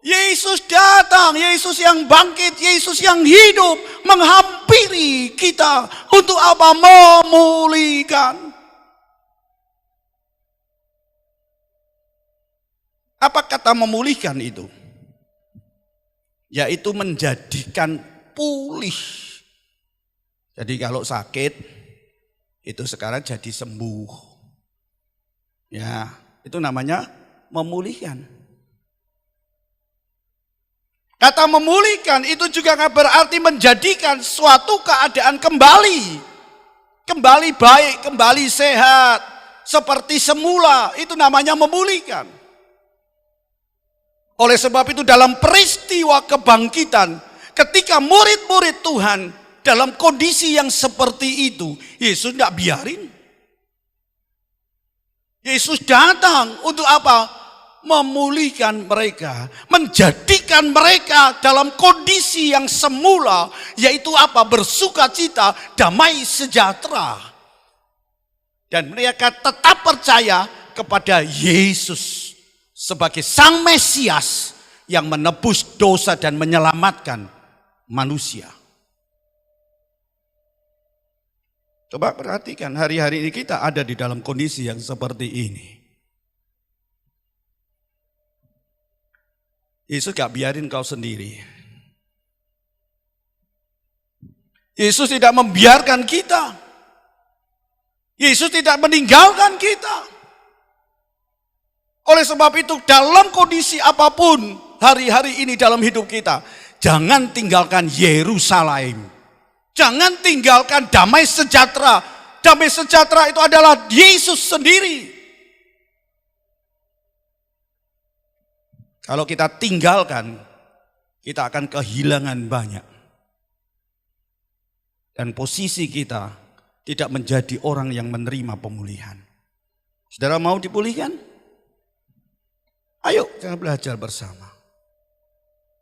Yesus datang, Yesus yang bangkit, Yesus yang hidup menghampiri kita untuk apa? Memulihkan. Apa kata memulihkan itu? Yaitu menjadikan pulih. Jadi kalau sakit itu sekarang jadi sembuh. Ya, itu namanya memulihkan. Kata memulihkan itu juga berarti menjadikan suatu keadaan kembali. Kembali baik, kembali sehat. Seperti semula, itu namanya memulihkan. Oleh sebab itu dalam peristiwa kebangkitan, ketika murid-murid Tuhan dalam kondisi yang seperti itu, Yesus tidak biarin. Yesus datang untuk apa? Memulihkan mereka, menjadikan mereka dalam kondisi yang semula, yaitu apa? Bersukacita, damai sejahtera. Dan mereka tetap percaya kepada Yesus sebagai Sang Mesias yang menebus dosa dan menyelamatkan manusia. Coba perhatikan, hari-hari ini kita ada di dalam kondisi yang seperti ini. Yesus gak biarin kau sendiri. Yesus tidak membiarkan kita. Yesus tidak meninggalkan kita. Oleh sebab itu dalam kondisi apapun hari-hari ini dalam hidup kita, jangan tinggalkan Yerusalem. Jangan tinggalkan damai sejahtera. Damai sejahtera itu adalah Yesus sendiri. Kalau kita tinggalkan, kita akan kehilangan banyak. Dan posisi kita tidak menjadi orang yang menerima pemulihan. Saudara mau dipulihkan? Ayo kita belajar bersama.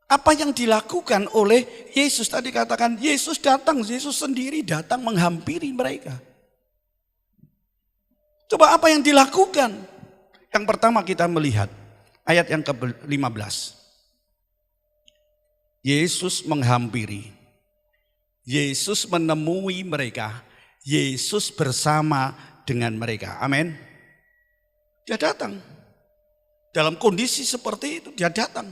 Apa yang dilakukan oleh Yesus? Tadi katakan Yesus datang, Yesus sendiri datang menghampiri mereka. Coba apa yang dilakukan? Yang pertama kita melihat ayat yang ke-15. Yesus menghampiri. Yesus menemui mereka. Yesus bersama dengan mereka. Amin. Dia datang. Dalam kondisi seperti itu dia datang.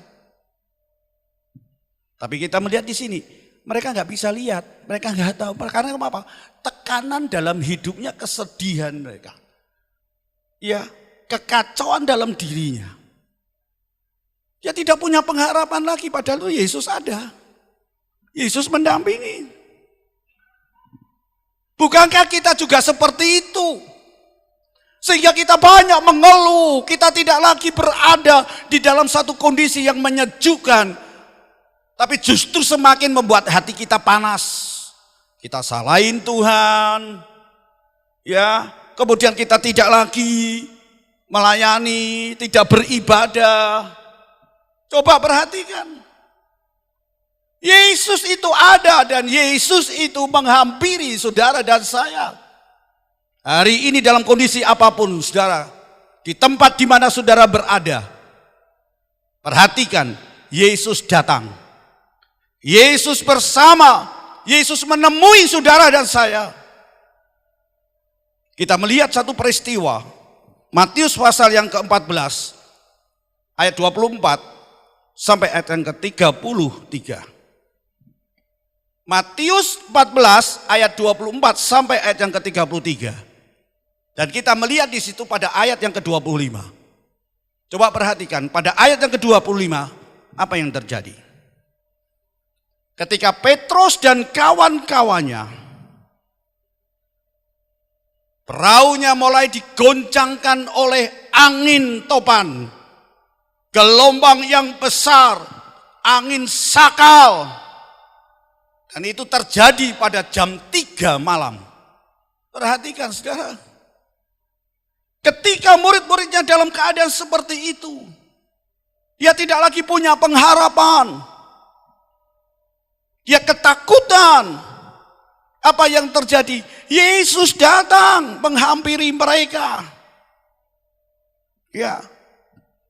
Tapi kita melihat di sini, mereka nggak bisa lihat, mereka nggak tahu. Karena apa? Tekanan dalam hidupnya, kesedihan mereka. Ya, kekacauan dalam dirinya. Dia tidak punya pengharapan lagi, padahal itu Yesus ada. Yesus mendampingi. Bukankah kita juga seperti itu? Sehingga kita banyak mengeluh, kita tidak lagi berada di dalam satu kondisi yang menyejukkan, tapi justru semakin membuat hati kita panas. Kita salahin Tuhan, ya, kemudian kita tidak lagi melayani, tidak beribadah. Coba perhatikan. Yesus itu ada dan Yesus itu menghampiri saudara dan saya. Hari ini dalam kondisi apapun saudara, di tempat di mana saudara berada, perhatikan, Yesus datang. Yesus bersama, Yesus menemui saudara dan saya. Kita melihat satu peristiwa, Matius pasal yang ke-14, ayat 24 sampai ayat yang ke-33. Matius 14 ayat 24 sampai ayat yang ke-33. Dan kita melihat di situ pada ayat yang ke-25. Coba perhatikan, pada ayat yang ke-25 apa yang terjadi? Ketika Petrus dan kawan-kawannya, perahunya mulai digoncangkan oleh angin topan, gelombang yang besar, angin sakal. Dan itu terjadi pada jam 3 malam. Perhatikan saudara. Ketika murid-muridnya dalam keadaan seperti itu, dia tidak lagi punya pengharapan. Dia ketakutan. Apa yang terjadi? Yesus datang menghampiri mereka. Ya.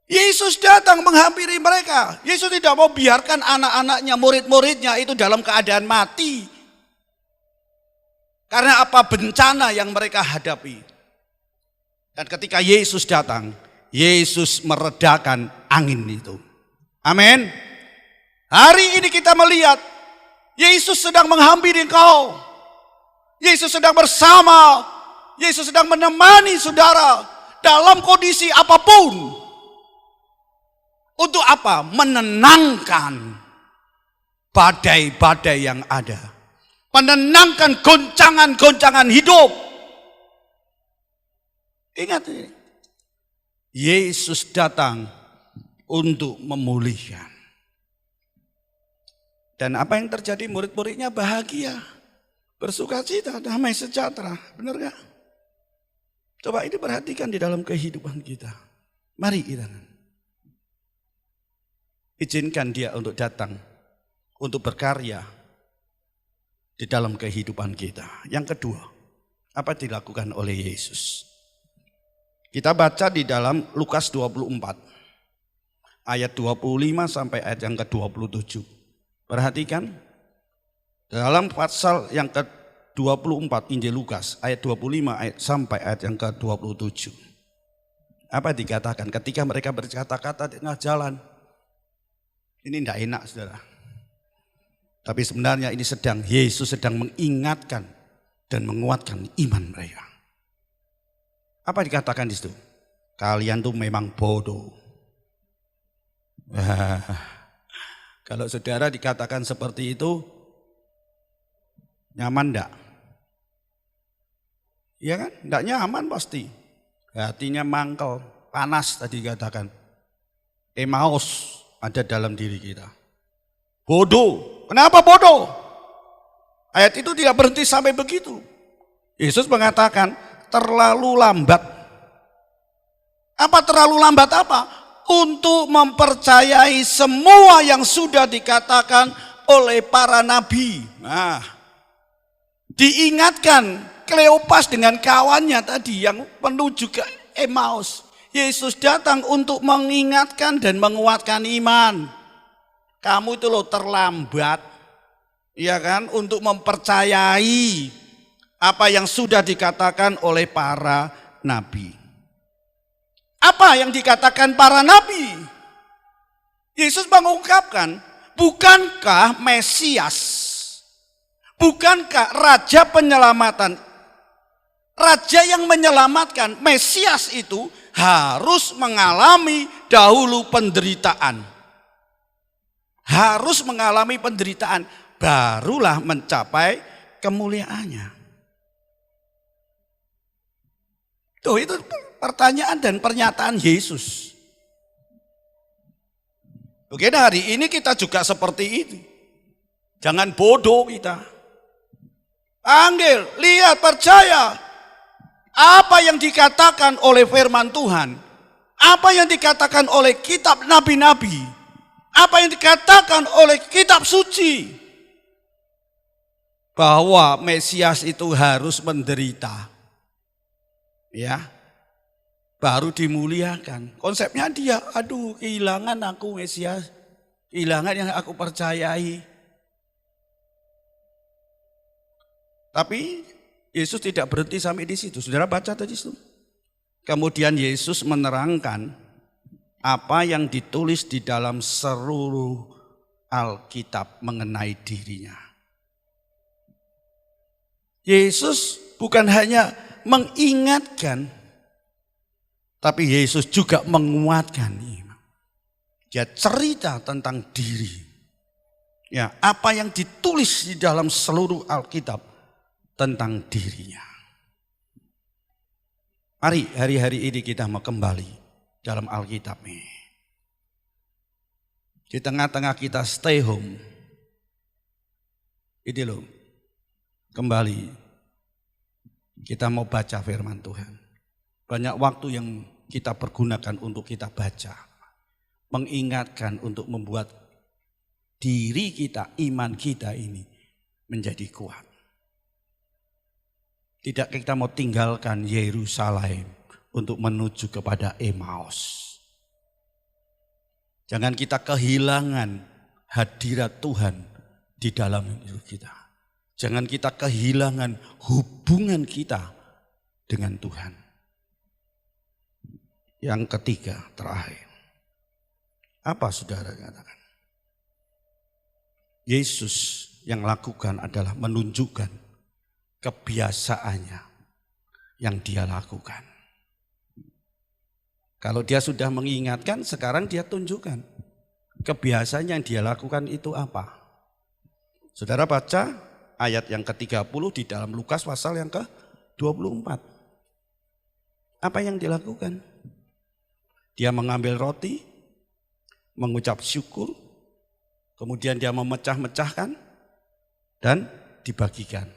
Yesus datang menghampiri mereka. Yesus tidak mau biarkan anak-anaknya, murid-muridnya itu dalam keadaan mati. Karena apa bencana yang mereka hadapi. Dan ketika Yesus datang, Yesus meredakan angin itu. Amin. Hari ini kita melihat Yesus sedang menghampiri engkau. Yesus sedang bersama. Yesus sedang menemani saudara dalam kondisi apapun. Untuk apa? Menenangkan badai-badai yang ada. Menenangkan goncangan-goncangan hidup. Ingat ini. Yesus datang untuk memulihkan. Dan apa yang terjadi? Murid-muridnya bahagia. Bersukacita, damai sejahtera. Benar gak? Coba ini perhatikan di dalam kehidupan kita. Mari kita izinkan dia untuk datang. Untuk berkarya di dalam kehidupan kita. Yang kedua, apa dilakukan oleh Yesus? Kita baca di dalam Lukas 24, ayat 25 sampai ayat yang ke-27. Perhatikan, dalam pasal yang ke-24 Injil Lukas, ayat 25 sampai ayat yang ke-27. Apa dikatakan ketika mereka berkata-kata di tengah jalan? Ini tidak enak saudara. Tapi sebenarnya ini Yesus sedang mengingatkan dan menguatkan iman mereka. Apa dikatakan di situ? Kalian tuh memang bodoh. Kalau saudara dikatakan seperti itu, nyaman enggak? Iya kan? Enggak nyaman pasti. Hatinya mangkel, panas tadi dikatakan. Emmaus ada dalam diri kita. Bodoh. Kenapa bodoh? Ayat itu tidak berhenti sampai begitu. Yesus mengatakan, terlalu lambat. Apa terlalu lambat apa? Untuk mempercayai semua yang sudah dikatakan oleh para nabi. Nah, diingatkan Kleopas dengan kawannya tadi yang menuju ke Emmaus. Yesus datang untuk mengingatkan dan menguatkan iman. Kamu itu loh terlambat, ya kan, untuk mempercayai apa yang sudah dikatakan oleh para nabi. Apa yang dikatakan para nabi? Yesus mengungkapkan, bukankah Mesias, bukankah Raja penyelamatan, Raja yang menyelamatkan, Mesias itu harus mengalami dahulu penderitaan. Harus mengalami penderitaan, barulah mencapai kemuliaannya. Tuh itu pertanyaan dan pernyataan Yesus. Oke, hari ini kita juga seperti itu. Jangan bodoh kita. Panggil, lihat, percaya. Apa yang dikatakan oleh firman Tuhan. Apa yang dikatakan oleh kitab nabi-nabi. Apa yang dikatakan oleh kitab suci. Bahwa Mesias itu harus menderita. Ya, baru dimuliakan. Konsepnya dia, aduh kehilangan aku Mesias. Kehilangan yang aku percayai. Tapi Yesus tidak berhenti sampai di situ. Saudara baca tadi itu. Kemudian Yesus menerangkan apa yang ditulis di dalam seluruh Alkitab mengenai dirinya. Yesus bukan hanya mengingatkan, tapi Yesus juga menguatkan. Dia cerita tentang diri. Ya, apa yang ditulis di dalam seluruh Alkitab tentang dirinya. Mari hari-hari ini kita mau kembali dalam Alkitab ini. Di tengah-tengah kita stay home. Ini loh, kembali. Kita mau baca firman Tuhan. Banyak waktu yang kita pergunakan untuk kita baca. Mengingatkan untuk membuat diri kita, iman kita ini menjadi kuat. Tidak kita mau tinggalkan Yerusalem untuk menuju kepada Emmaus. Jangan kita kehilangan hadirat Tuhan di dalam hidup kita. Jangan kita kehilangan hubungan kita dengan Tuhan. Yang ketiga, terakhir. Apa saudara katakan? Yesus yang lakukan adalah menunjukkan kebiasaannya yang dia lakukan. Kalau dia sudah mengingatkan, sekarang dia tunjukkan kebiasaan yang dia lakukan itu apa. Saudara baca ayat yang ke-30 di dalam Lukas pasal yang ke-24. Apa yang dilakukan? Dia mengambil roti, mengucap syukur, kemudian dia memecah-mecahkan dan dibagikan.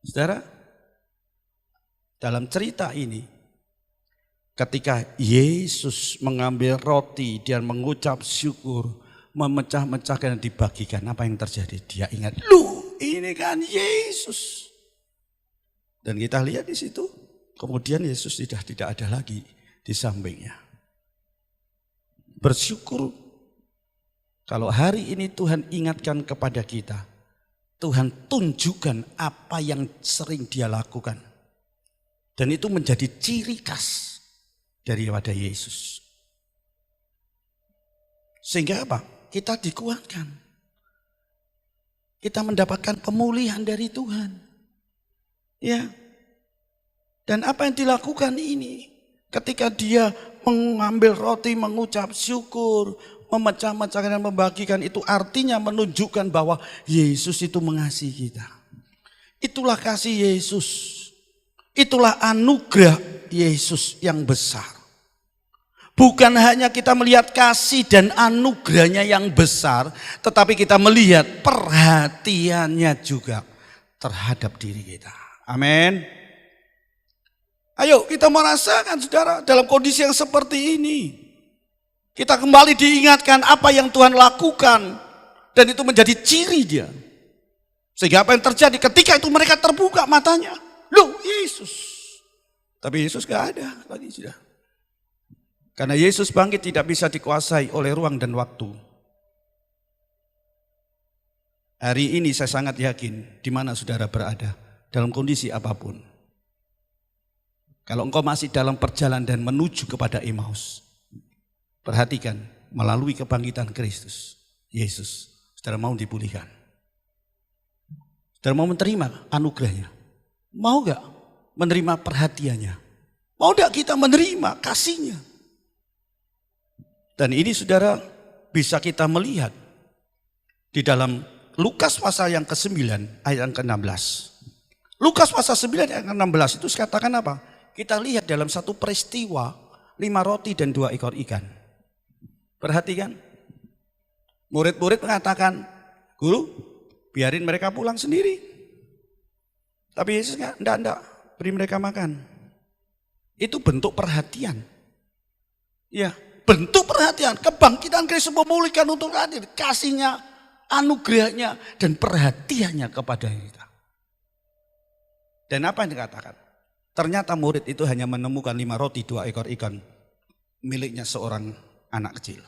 Saudara, dalam cerita ini, ketika Yesus mengambil roti dan mengucap syukur, memecah-mecahkan dan dibagikan, apa yang terjadi? Dia ingat, loh ini kan Yesus. Dan kita lihat di situ, kemudian Yesus tidak ada lagi di sampingnya. Bersyukur kalau hari ini Tuhan ingatkan kepada kita, Tuhan tunjukkan apa yang sering dia lakukan. Dan itu menjadi ciri khas daripada Yesus. Sehingga apa? Kita dikuatkan. Kita mendapatkan pemulihan dari Tuhan. Ya. Dan apa yang dilakukan ini? Ketika dia mengambil roti, mengucap syukur, memecah-mecahkan dan membagikan, itu artinya menunjukkan bahwa Yesus itu mengasihi kita. Itulah kasih Yesus. Itulah anugerah Yesus yang besar. Bukan hanya kita melihat kasih dan anugerahnya yang besar, tetapi kita melihat perhatiannya juga terhadap diri kita. Amin. Ayo kita merasakan saudara dalam kondisi yang seperti ini. Kita kembali diingatkan apa yang Tuhan lakukan. Dan itu menjadi ciri dia. Sehingga apa yang terjadi ketika itu mereka terbuka matanya. Loh Yesus. Tapi Yesus gak ada lagi sudah. Karena Yesus bangkit tidak bisa dikuasai oleh ruang dan waktu. Hari ini saya sangat yakin di mana saudara berada, dalam kondisi apapun. Kalau engkau masih dalam perjalanan dan menuju kepada Emmaus, perhatikan melalui kebangkitan Kristus, Yesus, saudara mau dipulihkan. Saudara mau menerima anugerahnya? Mau gak menerima perhatiannya? Mau gak kita menerima kasihnya? Dan ini saudara bisa kita melihat di dalam Lukas pasal yang ke-9 ayat yang ke-16. Lukas pasal 9 ayat 16 itu katakan apa? Kita lihat dalam satu peristiwa 5 roti dan 2 ekor ikan. Perhatikan. Murid-murid mengatakan, "Guru, biarin mereka pulang sendiri." Tapi Yesus enggak, beri mereka makan. Itu bentuk perhatian. Ya, bentuk perhatian. Kebangkitan Kristus memulihkan untuk hadir. Kasihnya, anugerahnya, dan perhatiannya kepada kita. Dan apa yang dikatakan? Ternyata murid itu hanya menemukan 5 roti 2 ekor ikan miliknya seorang anak kecil.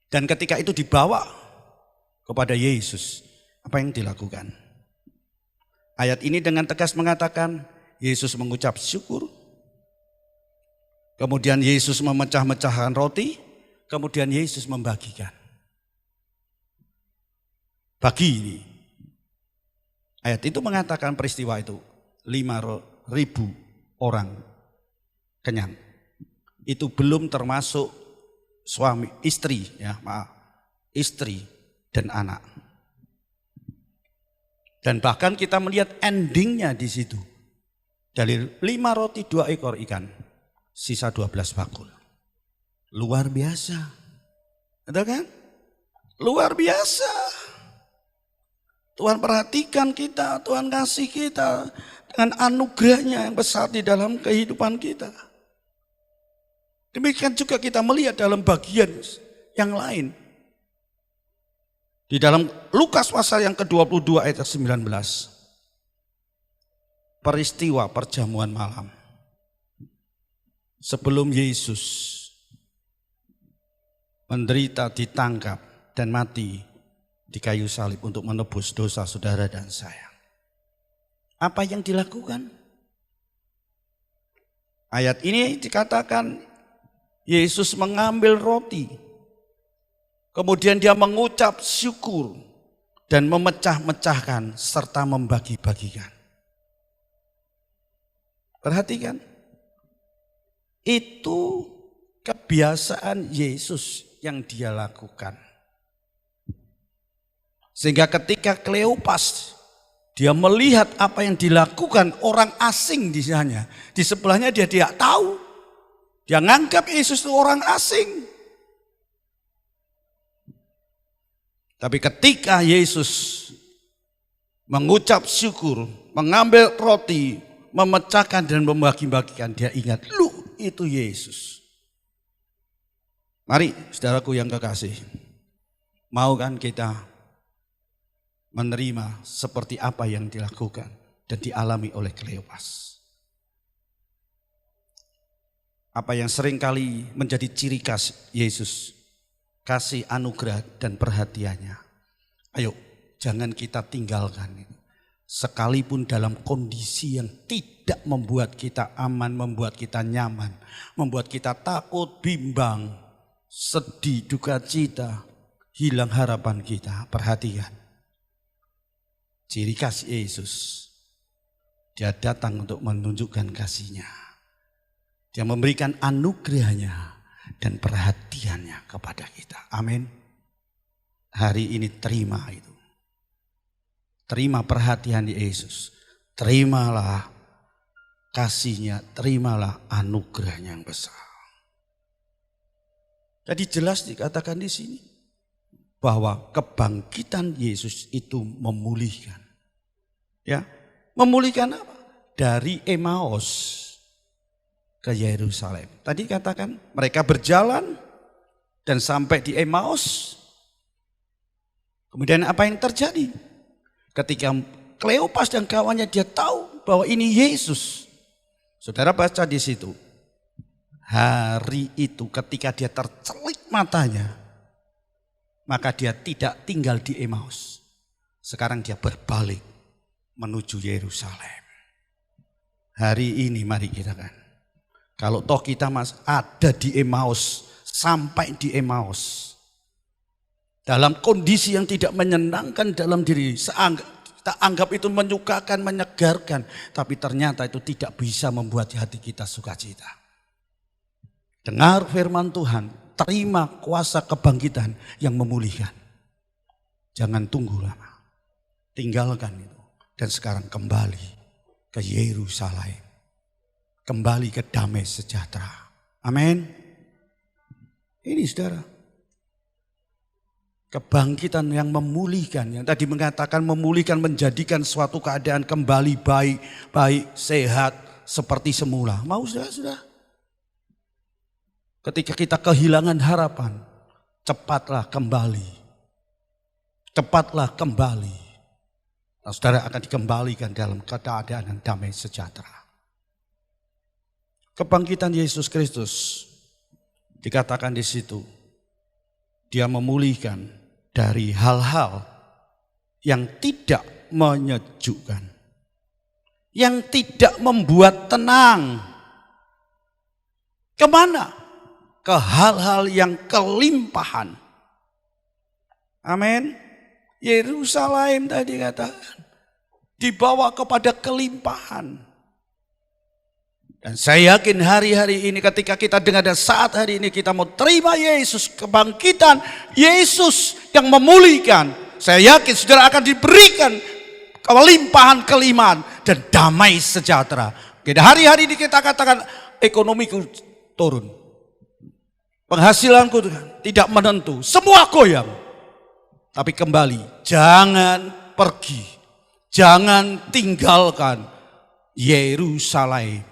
Dan ketika itu dibawa kepada Yesus, apa yang dilakukan? Ayat ini dengan tegas mengatakan, Yesus mengucap syukur. Kemudian Yesus memecah-mecahkan roti, kemudian Yesus membagikan. Bagi ini. Ayat itu mengatakan peristiwa itu 5.000 orang kenyang. Itu belum termasuk suami, istri, istri dan anak. Dan bahkan kita melihat endingnya di situ. Dari 5 roti 2 ekor ikan, sisa 12 bakul. Luar biasa. Betul kan? Luar biasa. Tuhan perhatikan kita, Tuhan kasih kita dengan anugerahnya yang besar di dalam kehidupan kita. Demikian juga kita melihat dalam bagian yang lain. Di dalam Lukas pasal yang ke-22 ayat 19. Peristiwa perjamuan malam. Sebelum Yesus menderita, ditangkap dan mati di kayu salib untuk menebus dosa saudara dan saya. Apa yang dilakukan? Ayat ini dikatakan Yesus mengambil roti. Kemudian dia mengucap syukur dan memecah-mecahkan serta membagi-bagikan. Perhatikan. Itu kebiasaan Yesus yang dia lakukan. Sehingga ketika Kleopas dia melihat apa yang dilakukan orang asing di sana, di sebelahnya dia tidak tahu. Dia menganggap Yesus itu orang asing. Tapi ketika Yesus mengucap syukur, mengambil roti, memecahkan dan membagi-bagikan, dia ingat, "Lu itu Yesus." Mari saudaraku yang kekasih, mau kan kita menerima seperti apa yang dilakukan dan dialami oleh Kleopas. Apa yang seringkali menjadi ciri khas Yesus, kasih anugerah dan perhatiannya. Ayo, jangan kita tinggalkan itu. Sekalipun dalam kondisi yang tidak membuat kita aman, membuat kita nyaman, membuat kita takut, bimbang, sedih, duka cita, hilang harapan kita. Perhatikan. Ciri khas Yesus, dia datang untuk menunjukkan kasihnya. Dia memberikan anugerahnya dan perhatiannya kepada kita. Amin. Hari ini terima itu. Terima perhatian Yesus. Terimalah kasihnya, terimalah anugerahnya yang besar. Jadi jelas dikatakan di sini bahwa kebangkitan Yesus itu memulihkan. Ya, memulihkan apa? Dari Emmaus ke Yerusalem. Tadi katakan mereka berjalan dan sampai di Emmaus. Kemudian apa yang terjadi? Ketika Kleopas dan kawannya dia tahu bahwa ini Yesus. Saudara baca di situ. Hari itu ketika dia tercelik matanya, maka dia tidak tinggal di Emmaus. Sekarang dia berbalik menuju Yerusalem. Hari ini mari kita kan. Kalau toh kita ada di Emmaus, sampai di Emmaus. Dalam kondisi yang tidak menyenangkan dalam diri. Kita anggap itu menyukakan, menyegarkan. Tapi ternyata itu tidak bisa membuat hati kita sukacita. Dengar firman Tuhan. Terima kuasa kebangkitan yang memulihkan. Jangan tunggu lama. Tinggalkan itu. dan sekarang kembali ke Yerusalem. Kembali ke damai sejahtera. Amin. Ini saudara. Kebangkitan yang memulihkan, yang tadi mengatakan memulihkan, menjadikan suatu keadaan kembali baik, sehat, seperti semula. Mau saudara? Ketika kita kehilangan harapan, cepatlah kembali. Cepatlah kembali. Nah, saudara akan dikembalikan dalam keadaan yang damai sejahtera. Kebangkitan Yesus Kristus dikatakan di situ, Dia memulihkan dari hal-hal yang tidak menyejukkan, yang tidak membuat tenang. Kemana? Ke hal-hal yang kelimpahan. Amin. Yerusalem tadi katakan dibawa kepada kelimpahan. Dan saya yakin hari-hari ini ketika kita dengar dan saat hari ini kita mau terima Yesus, kebangkitan Yesus yang memulihkan. Saya yakin saudara akan diberikan kelimpahan dan damai sejahtera. Kita hari-hari ini kita katakan ekonomiku turun. Penghasilanku tidak menentu, semua goyang. Tapi kembali, jangan pergi, jangan tinggalkan Yerusalem.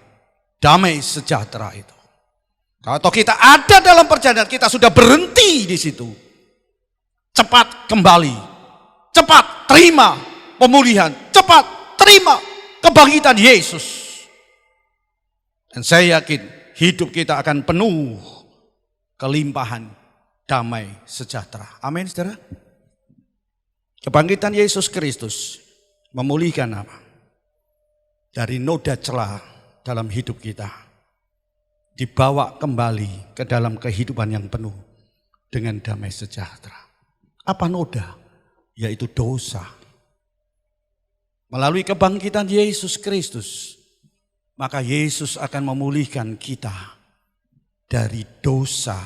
Damai sejahtera itu. Kalau kita ada dalam perjalanan, kita sudah berhenti di situ. Cepat kembali. Cepat terima pemulihan. Cepat terima kebangkitan Yesus. Dan saya yakin hidup kita akan penuh kelimpahan damai sejahtera. Amin, saudara. Kebangkitan Yesus Kristus memulihkan apa? Dari noda celah dalam hidup kita, dibawa kembali ke dalam kehidupan yang penuh dengan damai sejahtera. Apa noda? Yaitu dosa. Melalui kebangkitan Yesus Kristus, maka Yesus akan memulihkan kita dari dosa,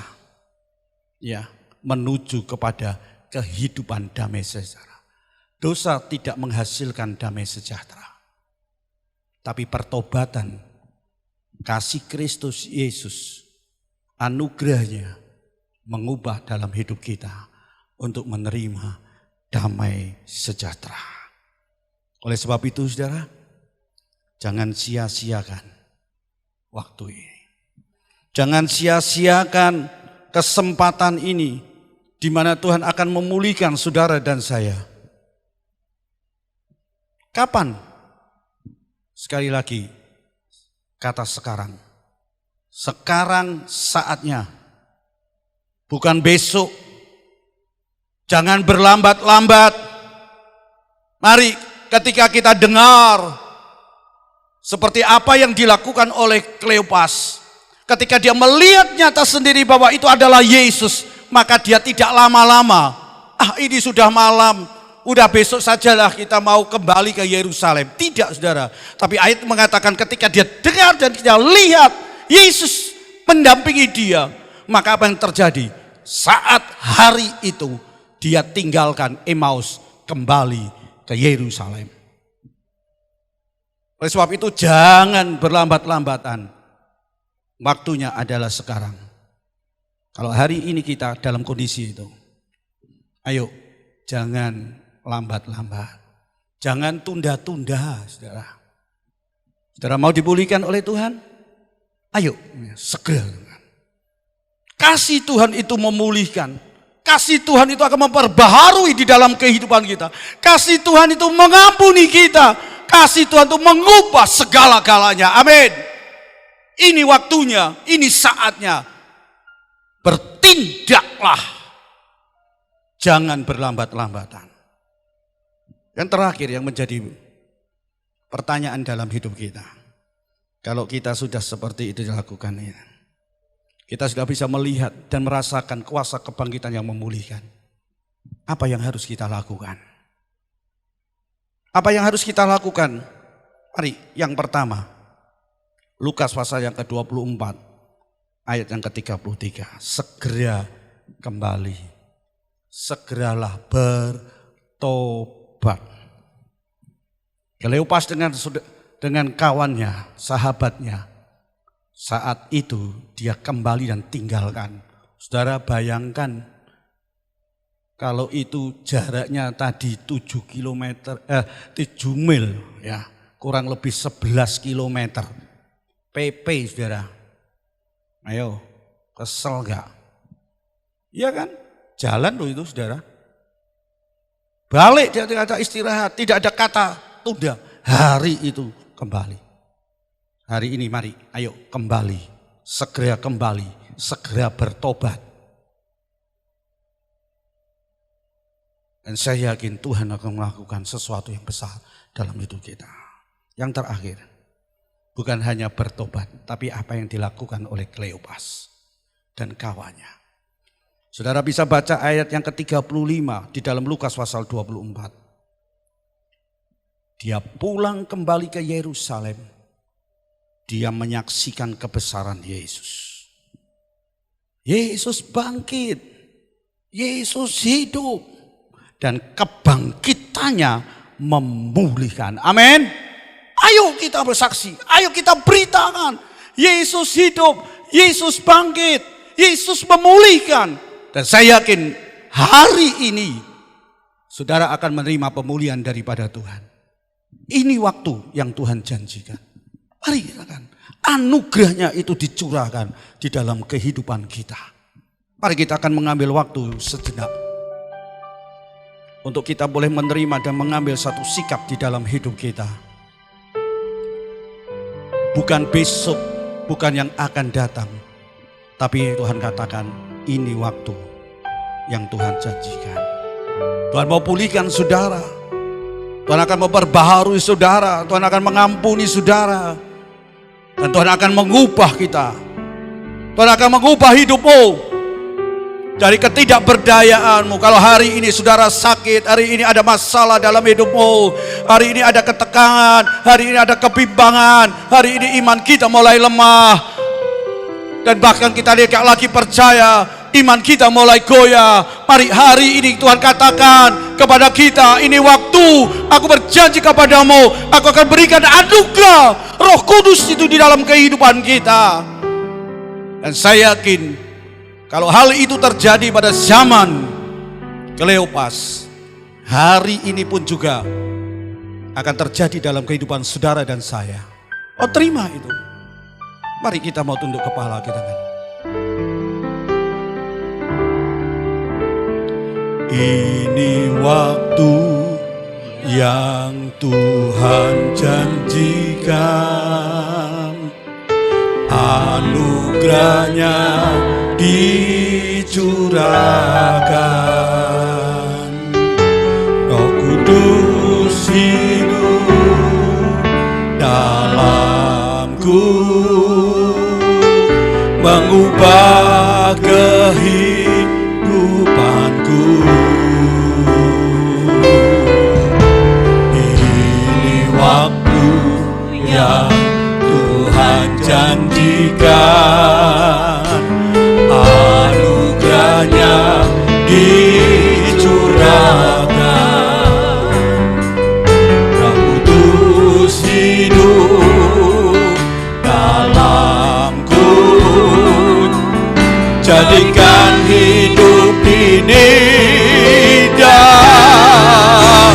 ya, menuju kepada kehidupan damai sejahtera. Dosa tidak menghasilkan damai sejahtera, tapi pertobatan, kasih Kristus Yesus, anugerahnya mengubah dalam hidup kita untuk menerima damai sejahtera. Oleh sebab itu saudara, jangan sia-siakan waktu ini. Jangan sia-siakan kesempatan ini di mana Tuhan akan memulihkan saudara dan saya. Kapan? Sekali lagi, kata sekarang. Sekarang saatnya. Bukan besok. Jangan berlambat-lambat. Mari ketika kita dengar seperti apa yang dilakukan oleh Kleopas. Ketika dia melihat nyata sendiri bahwa itu adalah Yesus, maka dia tidak lama-lama. Ini sudah malam. Udah besok sajalah kita mau kembali ke Yerusalem. Tidak saudara. Tapi ayat mengatakan ketika dia dengar dan dia lihat Yesus mendampingi dia. Maka apa yang terjadi? Saat hari itu dia tinggalkan Emmaus kembali ke Yerusalem. Oleh sebab itu jangan berlambat-lambatan. Waktunya adalah sekarang. Kalau hari ini kita dalam kondisi itu, ayo jangan lambat-lambat. Jangan tunda-tunda, saudara. Saudara mau dipulihkan oleh Tuhan? Ayo, segera. Kasih Tuhan itu memulihkan. Kasih Tuhan itu akan memperbaharui di dalam kehidupan kita. Kasih Tuhan itu mengampuni kita. Kasih Tuhan itu mengubah segala-galanya. Amin. Ini waktunya, ini saatnya. Bertindaklah. Jangan berlambat-lambatan. Yang terakhir yang menjadi pertanyaan dalam hidup kita. Kalau kita sudah seperti itu dilakukan ini, kita sudah bisa melihat dan merasakan kuasa kebangkitan yang memulihkan. Apa yang harus kita lakukan? Apa yang harus kita lakukan? Mari, yang pertama, Lukas pasal yang ke-24, ayat yang ke-33. Segera kembali, segeralah bertobat. Kleopas dengan kawannya, sahabatnya, saat itu dia kembali dan tinggalkan. Saudara bayangkan kalau itu jaraknya tadi 7 mil ya, kurang lebih 11 kilometer. PP saudara. Ayo, kesel gak? Iya kan? Jalan loh itu saudara. Balik dia tidak ada istirahat, tidak ada kata tunda. Hari itu kembali. Hari ini mari, ayo kembali. Segera kembali, segera bertobat. Dan saya yakin Tuhan akan melakukan sesuatu yang besar dalam hidup kita. Yang terakhir, bukan hanya bertobat, tapi apa yang dilakukan oleh Kleopas dan kawannya. Saudara bisa baca ayat yang ke-35 di dalam Lukas pasal 24. Dia pulang kembali ke Yerusalem. Dia menyaksikan kebesaran Yesus. Yesus bangkit. Yesus hidup. Dan kebangkitannya memulihkan. Amin. Ayo kita bersaksi. Ayo kita beritakan. Yesus hidup. Yesus bangkit. Yesus memulihkan. Dan saya yakin hari ini saudara akan menerima pemulihan daripada Tuhan. Ini waktu yang Tuhan janjikan. Mari kita kan anugerahnya itu dicurahkan di dalam kehidupan kita. Mari kita akan mengambil waktu sejenak untuk kita boleh menerima dan mengambil satu sikap di dalam hidup kita. Bukan besok, bukan yang akan datang, tapi Tuhan katakan ini waktu yang Tuhan janjikan. Tuhan mau pulihkan saudara. Tuhan akan memperbaharui saudara. Tuhan akan mengampuni saudara. Dan Tuhan akan mengubah kita. Tuhan akan mengubah hidupmu. Dari ketidakberdayaanmu. Kalau hari ini saudara sakit. Hari ini ada masalah dalam hidupmu. Hari ini ada ketegangan. Hari ini ada kebimbangan. Hari ini iman kita mulai lemah. Dan bahkan kita tidak lagi percaya, iman kita mulai goyah. Mari hari ini Tuhan katakan kepada kita, ini waktu aku berjanji kepadamu, aku akan berikan anugerah Roh Kudus itu di dalam kehidupan kita. Dan saya yakin kalau hal itu terjadi pada zaman Kleopas, hari ini pun juga akan terjadi dalam kehidupan saudara dan saya. Oh, terima itu. Mari kita mau tunduk kepala kita kan. Ini waktu yang Tuhan janjikan, anugerahnya dicurahkan, Roh Kudus hidup dalamku, mengubah kehidupanku. Ini waktu yang Tuhan janjikan, anugerahnya dicurahkan, Roh Kudus hidup dalamku, jadikan hidup ini indah.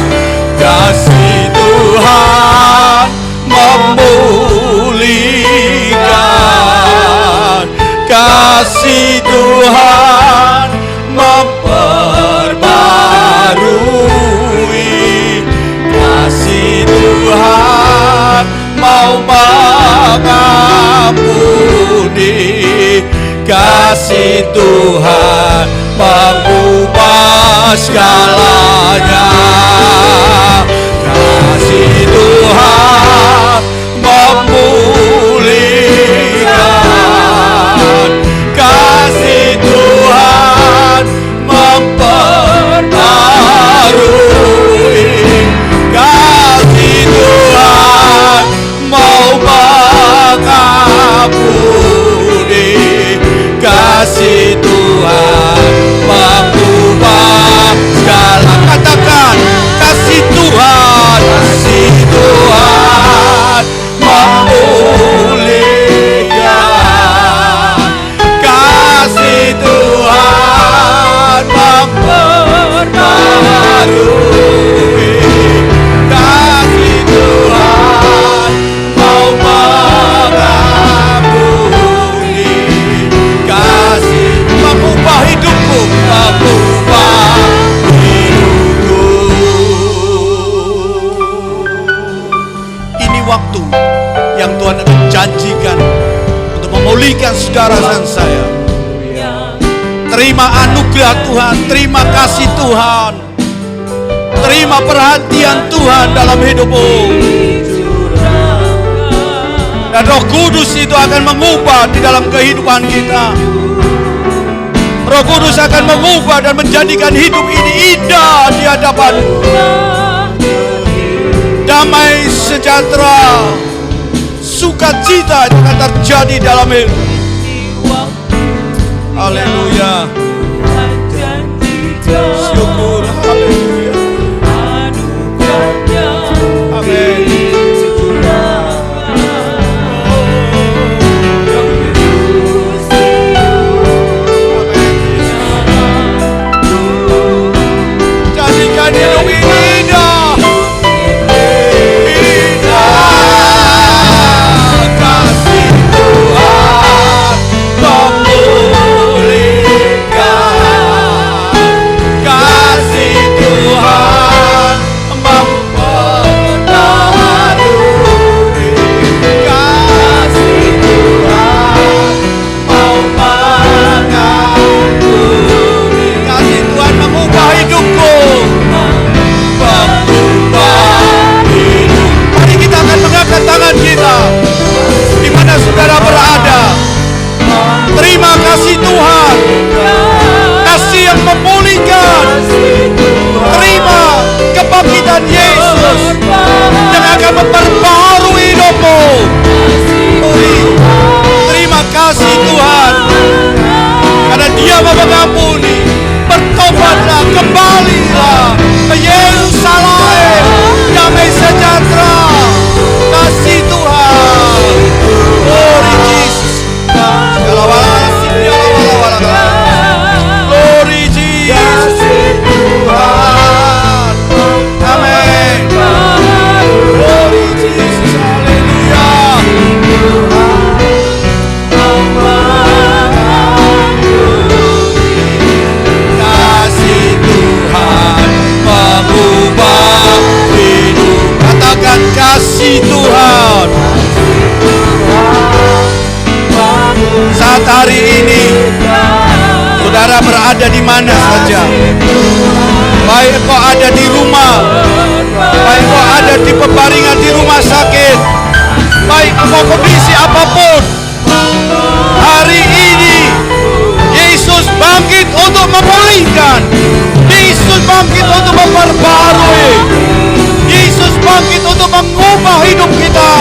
Kasih Tuhan memulihkan, kasih Tuhan memperbarui, kasih Tuhan mau mengampuni, kasih Tuhan mengubah segalanya, kasih Tuhan memulihkan, kasih Tuhan memperbarui, kasih Tuhan mau mengampuni, kasih Tuhan mengubah segala. Katakan perbarui. Kasih Tuhan mau mengampuni. Kasih mengubah hidupku, mengubah hidupku. Ini waktu yang Tuhan akan janjikan untuk memulihkan saudara dan saya. Terima anugerah Tuhan, terima kasih Tuhan, terima perhatian Tuhan dalam hidupmu. Dan Roh Kudus itu akan mengubah di dalam kehidupan kita. Roh Kudus akan mengubah dan menjadikan hidup ini indah di hadapan-Mu. Damai sejahtera, sukacita itu akan terjadi dalam hidup. Haleluya. Syukur, haleluya. Amin. Jadikan hidup ini indah. Kasih Tuhan memulihkan. Kasih Tuhan memperbarui. Kasih Tuhan mau mengampuni. Kasih Tuhan mengubah hidupku, mengubah hidup. Mari kita akan mengangkat tangan kita di mana saudara berada. Terima kasih Tuhan, kasih yang memulihkan. Terima kebangkitan Yesus yang akan memperbarui hidupmu. Terima kasih Tuhan, karena Dia mau mengampuni. Bertobatlah, kembalilah ke Yerusalem, damai sejahtera. Kasih Tuhan, glory Jesus. Glory Jesus. Tuhan, amin. Glory Jesus, haleluya. Kasih Tuhan mengubah hidup. Katakan kasih Tuhan. Saat hari ini saudara berada di mana saja, baik engkau ada di rumah, baik engkau ada di pebaringan di rumah sakit, baik engkau kondisi apapun, hari ini Yesus bangkit untuk memulihkan. Yesus bangkit untuk memperbarui. Yesus bangkit untuk mengubah hidup kita.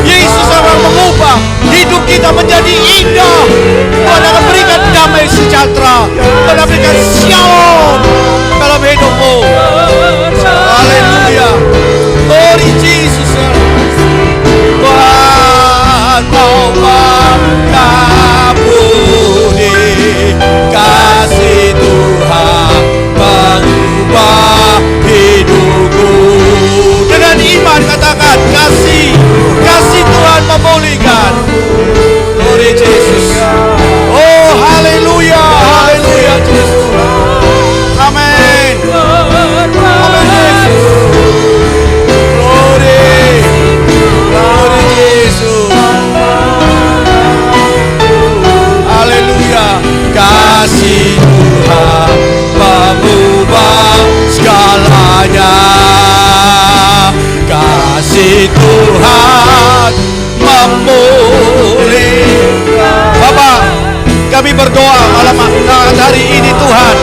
Yesus akan mengubah hidup kita menjadi indah. Tuhan akan berikan damai sejahtera. Tuhan akan berikan shalom dalam hidupmu. Haleluya. Glory Jesus. Tuhan mau mengampuni. Kasih Tuhan mengubah hidupku. Dengan iman katakan kasih Tuhan memulihkan. Glory Jesus. Oh haleluya, haleluya Jesus. Amin. Amin Jesus. Glory, glory Jesus. Haleluya. Kasih Tuhan mengubah segalanya. Kasih Tuhan memulihkan. Bapak, kami berdoa malam hari ini Tuhan,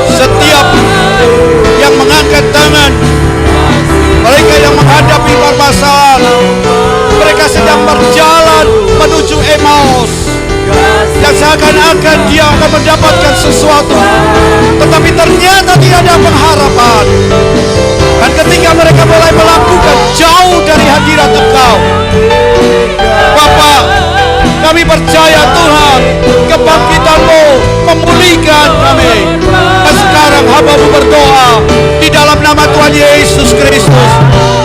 setiap yang mengangkat tangan, mereka yang menghadapi permasalahan, mereka sedang berjalan menuju Emmaus, yang seakan-akan dia akan mendapatkan sesuatu, tetapi ternyata tidak ada pengharapan. Dan ketika mereka mulai melakukan jauh dari hadirat Engkau, Bapak, kami percaya Tuhan, kebangkitan-Mu memulihkan kami. hamba-Mu berdoa di dalam nama Tuhan Yesus Kristus.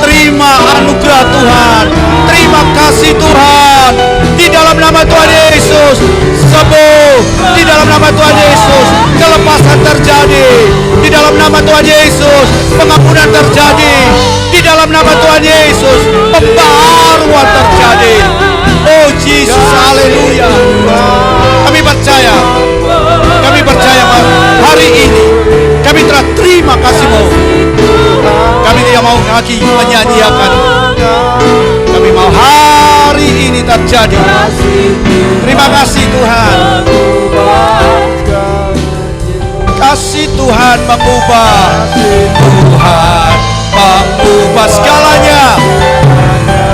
Terima anugerah Tuhan, terima kasih Tuhan, di dalam nama Tuhan Yesus. Sembuh di dalam nama Tuhan Yesus, kelepasan terjadi di dalam nama Tuhan Yesus, pengampunan terjadi di dalam nama Tuhan Yesus, pembaharuan terjadi. Oh Yesus, haleluya. Kami percaya hari ini kami telah terima kasih-Mu. Kami tidak mau lagi menyanyiakan, kami mau hari ini terjadi. Terima kasih Tuhan. Kasih Tuhan mengubah, Tuhan mengubah segalanya.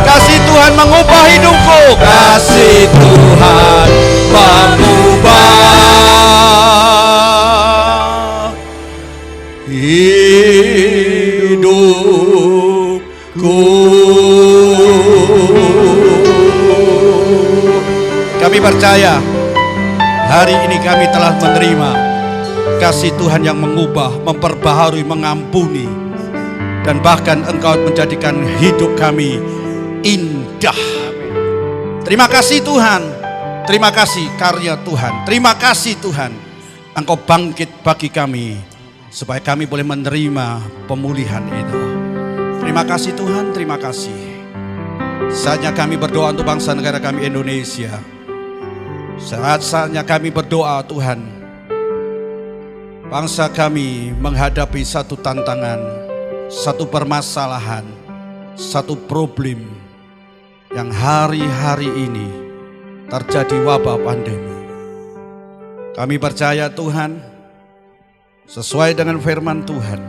Kasih Tuhan mengubah hidupku, kasih Tuhan mengubah hidupku. Kami percaya hari ini kami telah menerima kasih Tuhan yang mengubah, memperbaharui, mengampuni, dan bahkan Engkau menjadikan hidup kami indah. Terima kasih Tuhan, terima kasih karya Tuhan, terima kasih Tuhan, Engkau bangkit bagi kami supaya kami boleh menerima pemulihan itu. Terima kasih Tuhan, terima kasih. Saatnya kami berdoa untuk bangsa negara kami Indonesia. Saatnya kami berdoa Tuhan, bangsa kami menghadapi satu tantangan, satu permasalahan, satu problem yang hari-hari ini terjadi wabah pandemi. Kami percaya Tuhan, sesuai dengan firman Tuhan,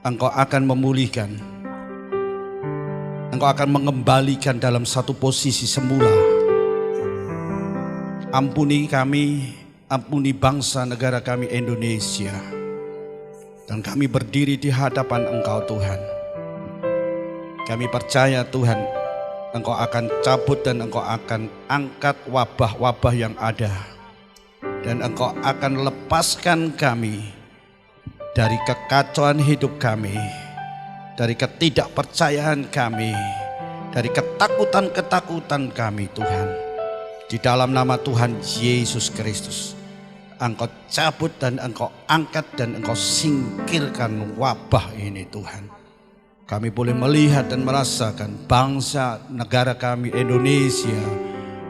Engkau akan memulihkan, Engkau akan mengembalikan dalam satu posisi semula. Ampuni kami, ampuni bangsa negara kami Indonesia. Dan kami berdiri di hadapan Engkau Tuhan. Kami percaya Tuhan, Engkau akan cabut dan Engkau akan angkat wabah-wabah yang ada. Dan Engkau akan lepaskan kami dari kekacauan hidup kami, dari ketidakpercayaan kami, dari ketakutan-ketakutan kami Tuhan. Di dalam nama Tuhan Yesus Kristus, Engkau cabut dan Engkau angkat dan Engkau singkirkan wabah ini Tuhan. Kami boleh melihat dan merasakan bangsa negara kami Indonesia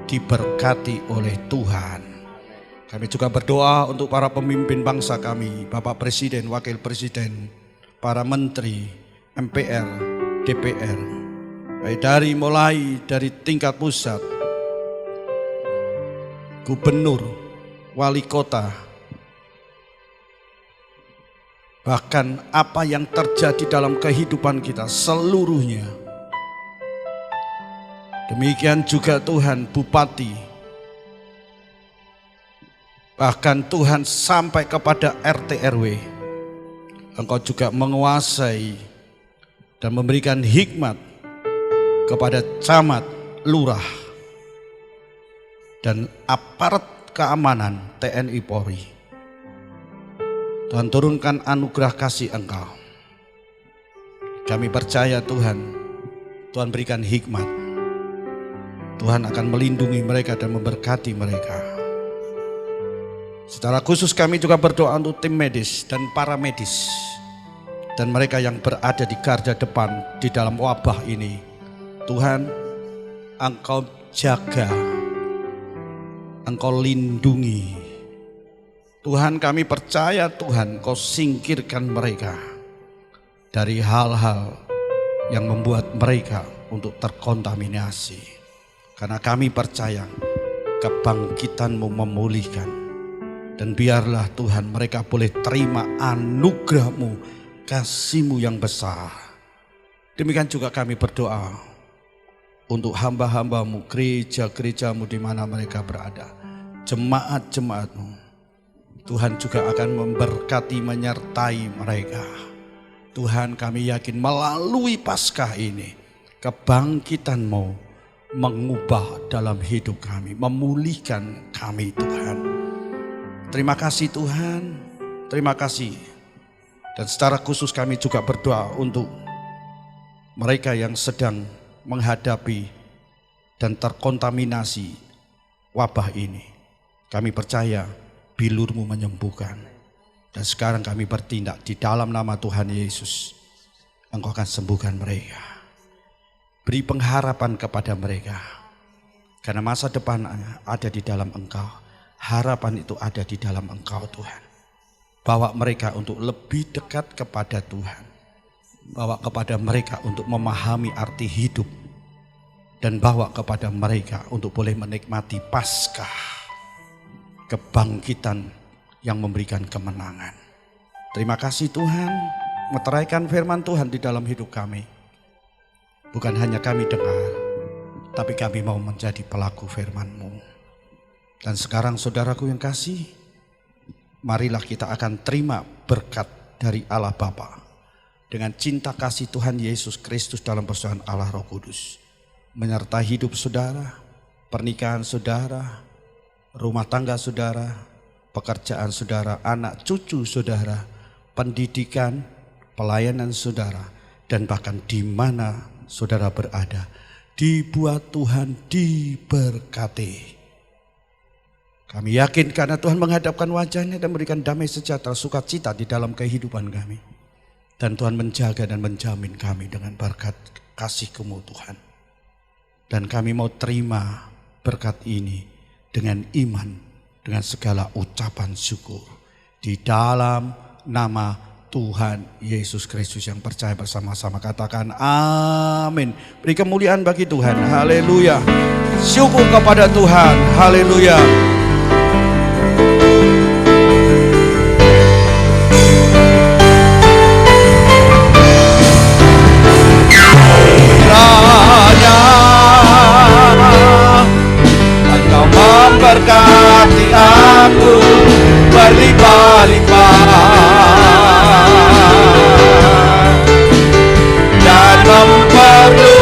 diberkati oleh Tuhan. Kami juga berdoa untuk para pemimpin bangsa kami, Bapak Presiden, Wakil Presiden, para Menteri, MPR, DPR, baik mulai dari tingkat pusat, Gubernur, Wali Kota, bahkan apa yang terjadi dalam kehidupan kita seluruhnya. Demikian juga Tuhan Bupati, bahkan Tuhan sampai kepada RT RW. Engkau juga menguasai dan memberikan hikmat kepada camat, lurah, dan aparat keamanan TNI Polri. Tuhan turunkan anugerah kasih Engkau. Kami percaya Tuhan, Tuhan berikan hikmat. Tuhan akan melindungi mereka dan memberkati mereka. Secara khusus kami juga berdoa untuk tim medis dan para medis dan mereka yang berada di garda depan di dalam wabah ini. Tuhan, Engkau jaga, Engkau lindungi. Tuhan, kami percaya Tuhan, Engkau singkirkan mereka dari hal-hal yang membuat mereka untuk terkontaminasi. Karena kami percaya kebangkitan-Mu memulihkan. Dan biarlah Tuhan mereka boleh terima anugerah-Mu, kasih-Mu yang besar. Demikian juga kami berdoa untuk hamba-hamba-Mu, gereja-gereja-Mu di mana mereka berada, jemaat-jemaat-Mu. Tuhan juga akan memberkati, menyertai mereka. Tuhan, kami yakin melalui Paskah ini, kebangkitan-Mu mengubah dalam hidup kami, memulihkan kami Tuhan. Terima kasih Tuhan, terima kasih. Dan secara khusus kami juga berdoa untuk mereka yang sedang menghadapi dan terkontaminasi wabah ini. Kami percaya bilur-Mu menyembuhkan. Dan sekarang kami bertindak di dalam nama Tuhan Yesus. Engkau akan sembuhkan mereka. Beri pengharapan kepada mereka. Karena masa depan ada di dalam Engkau. Harapan itu ada di dalam Engkau Tuhan. Bawa mereka untuk lebih dekat kepada Tuhan. Bawa kepada mereka untuk memahami arti hidup. Dan bawa kepada mereka untuk boleh menikmati Paskah. Kebangkitan yang memberikan kemenangan. Terima kasih Tuhan. Meteraikan firman Tuhan di dalam hidup kami. Bukan hanya kami dengar. Tapi kami mau menjadi pelaku firman-Mu. Dan sekarang saudaraku yang kasih. Marilah kita akan terima berkat dari Allah Bapa. Dengan cinta kasih Tuhan Yesus Kristus dalam persekutuan Allah Roh Kudus. Menyertai hidup saudara, pernikahan saudara, rumah tangga saudara, pekerjaan saudara, anak cucu saudara, pendidikan, pelayanan saudara, dan bahkan di mana saudara berada. Dibuat Tuhan diberkati. Kami yakin karena Tuhan menghadapkan wajahnya dan memberikan damai sejahtera sukacita di dalam kehidupan kami. Dan Tuhan menjaga dan menjamin kami dengan berkat kasih-Mu Tuhan. Dan kami mau terima berkat ini dengan iman, dengan segala ucapan syukur. Di dalam nama Tuhan Yesus Kristus yang percaya bersama-sama katakan amin. Beri kemuliaan bagi Tuhan, haleluya. Syukur kepada Tuhan, haleluya. Engkau memberkati aku berlimpah-limpah dan memperluas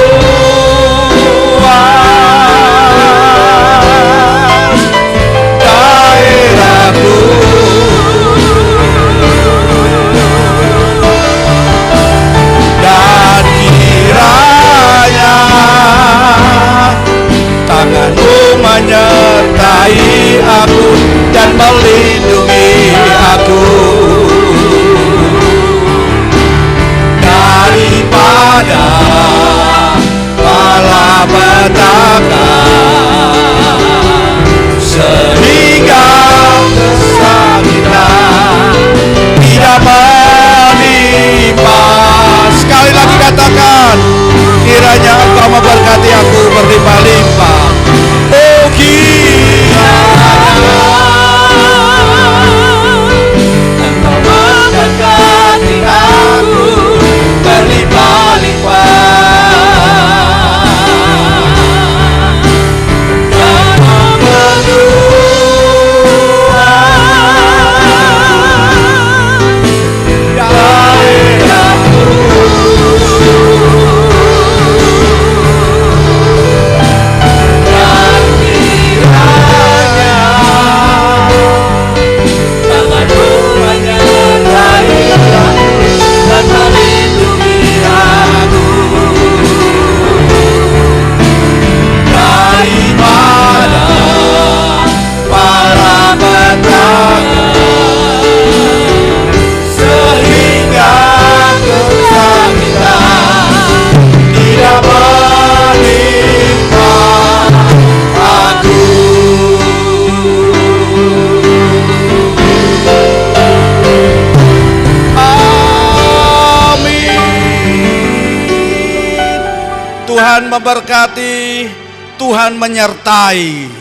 daerahku. Dan kiranya tangan-Mu menyertai aku dan melindungi aku daripada malapetaka sehingga kesakitan tidak menimpa. Sekali lagi katakan, kiranya Engkau memberkati aku berlimpah-limpah. Oh kiranya Engkau memberkati aku berlimpah-limpah dan memperluas daerahku. Tuhan memberkati, Tuhan menyertai.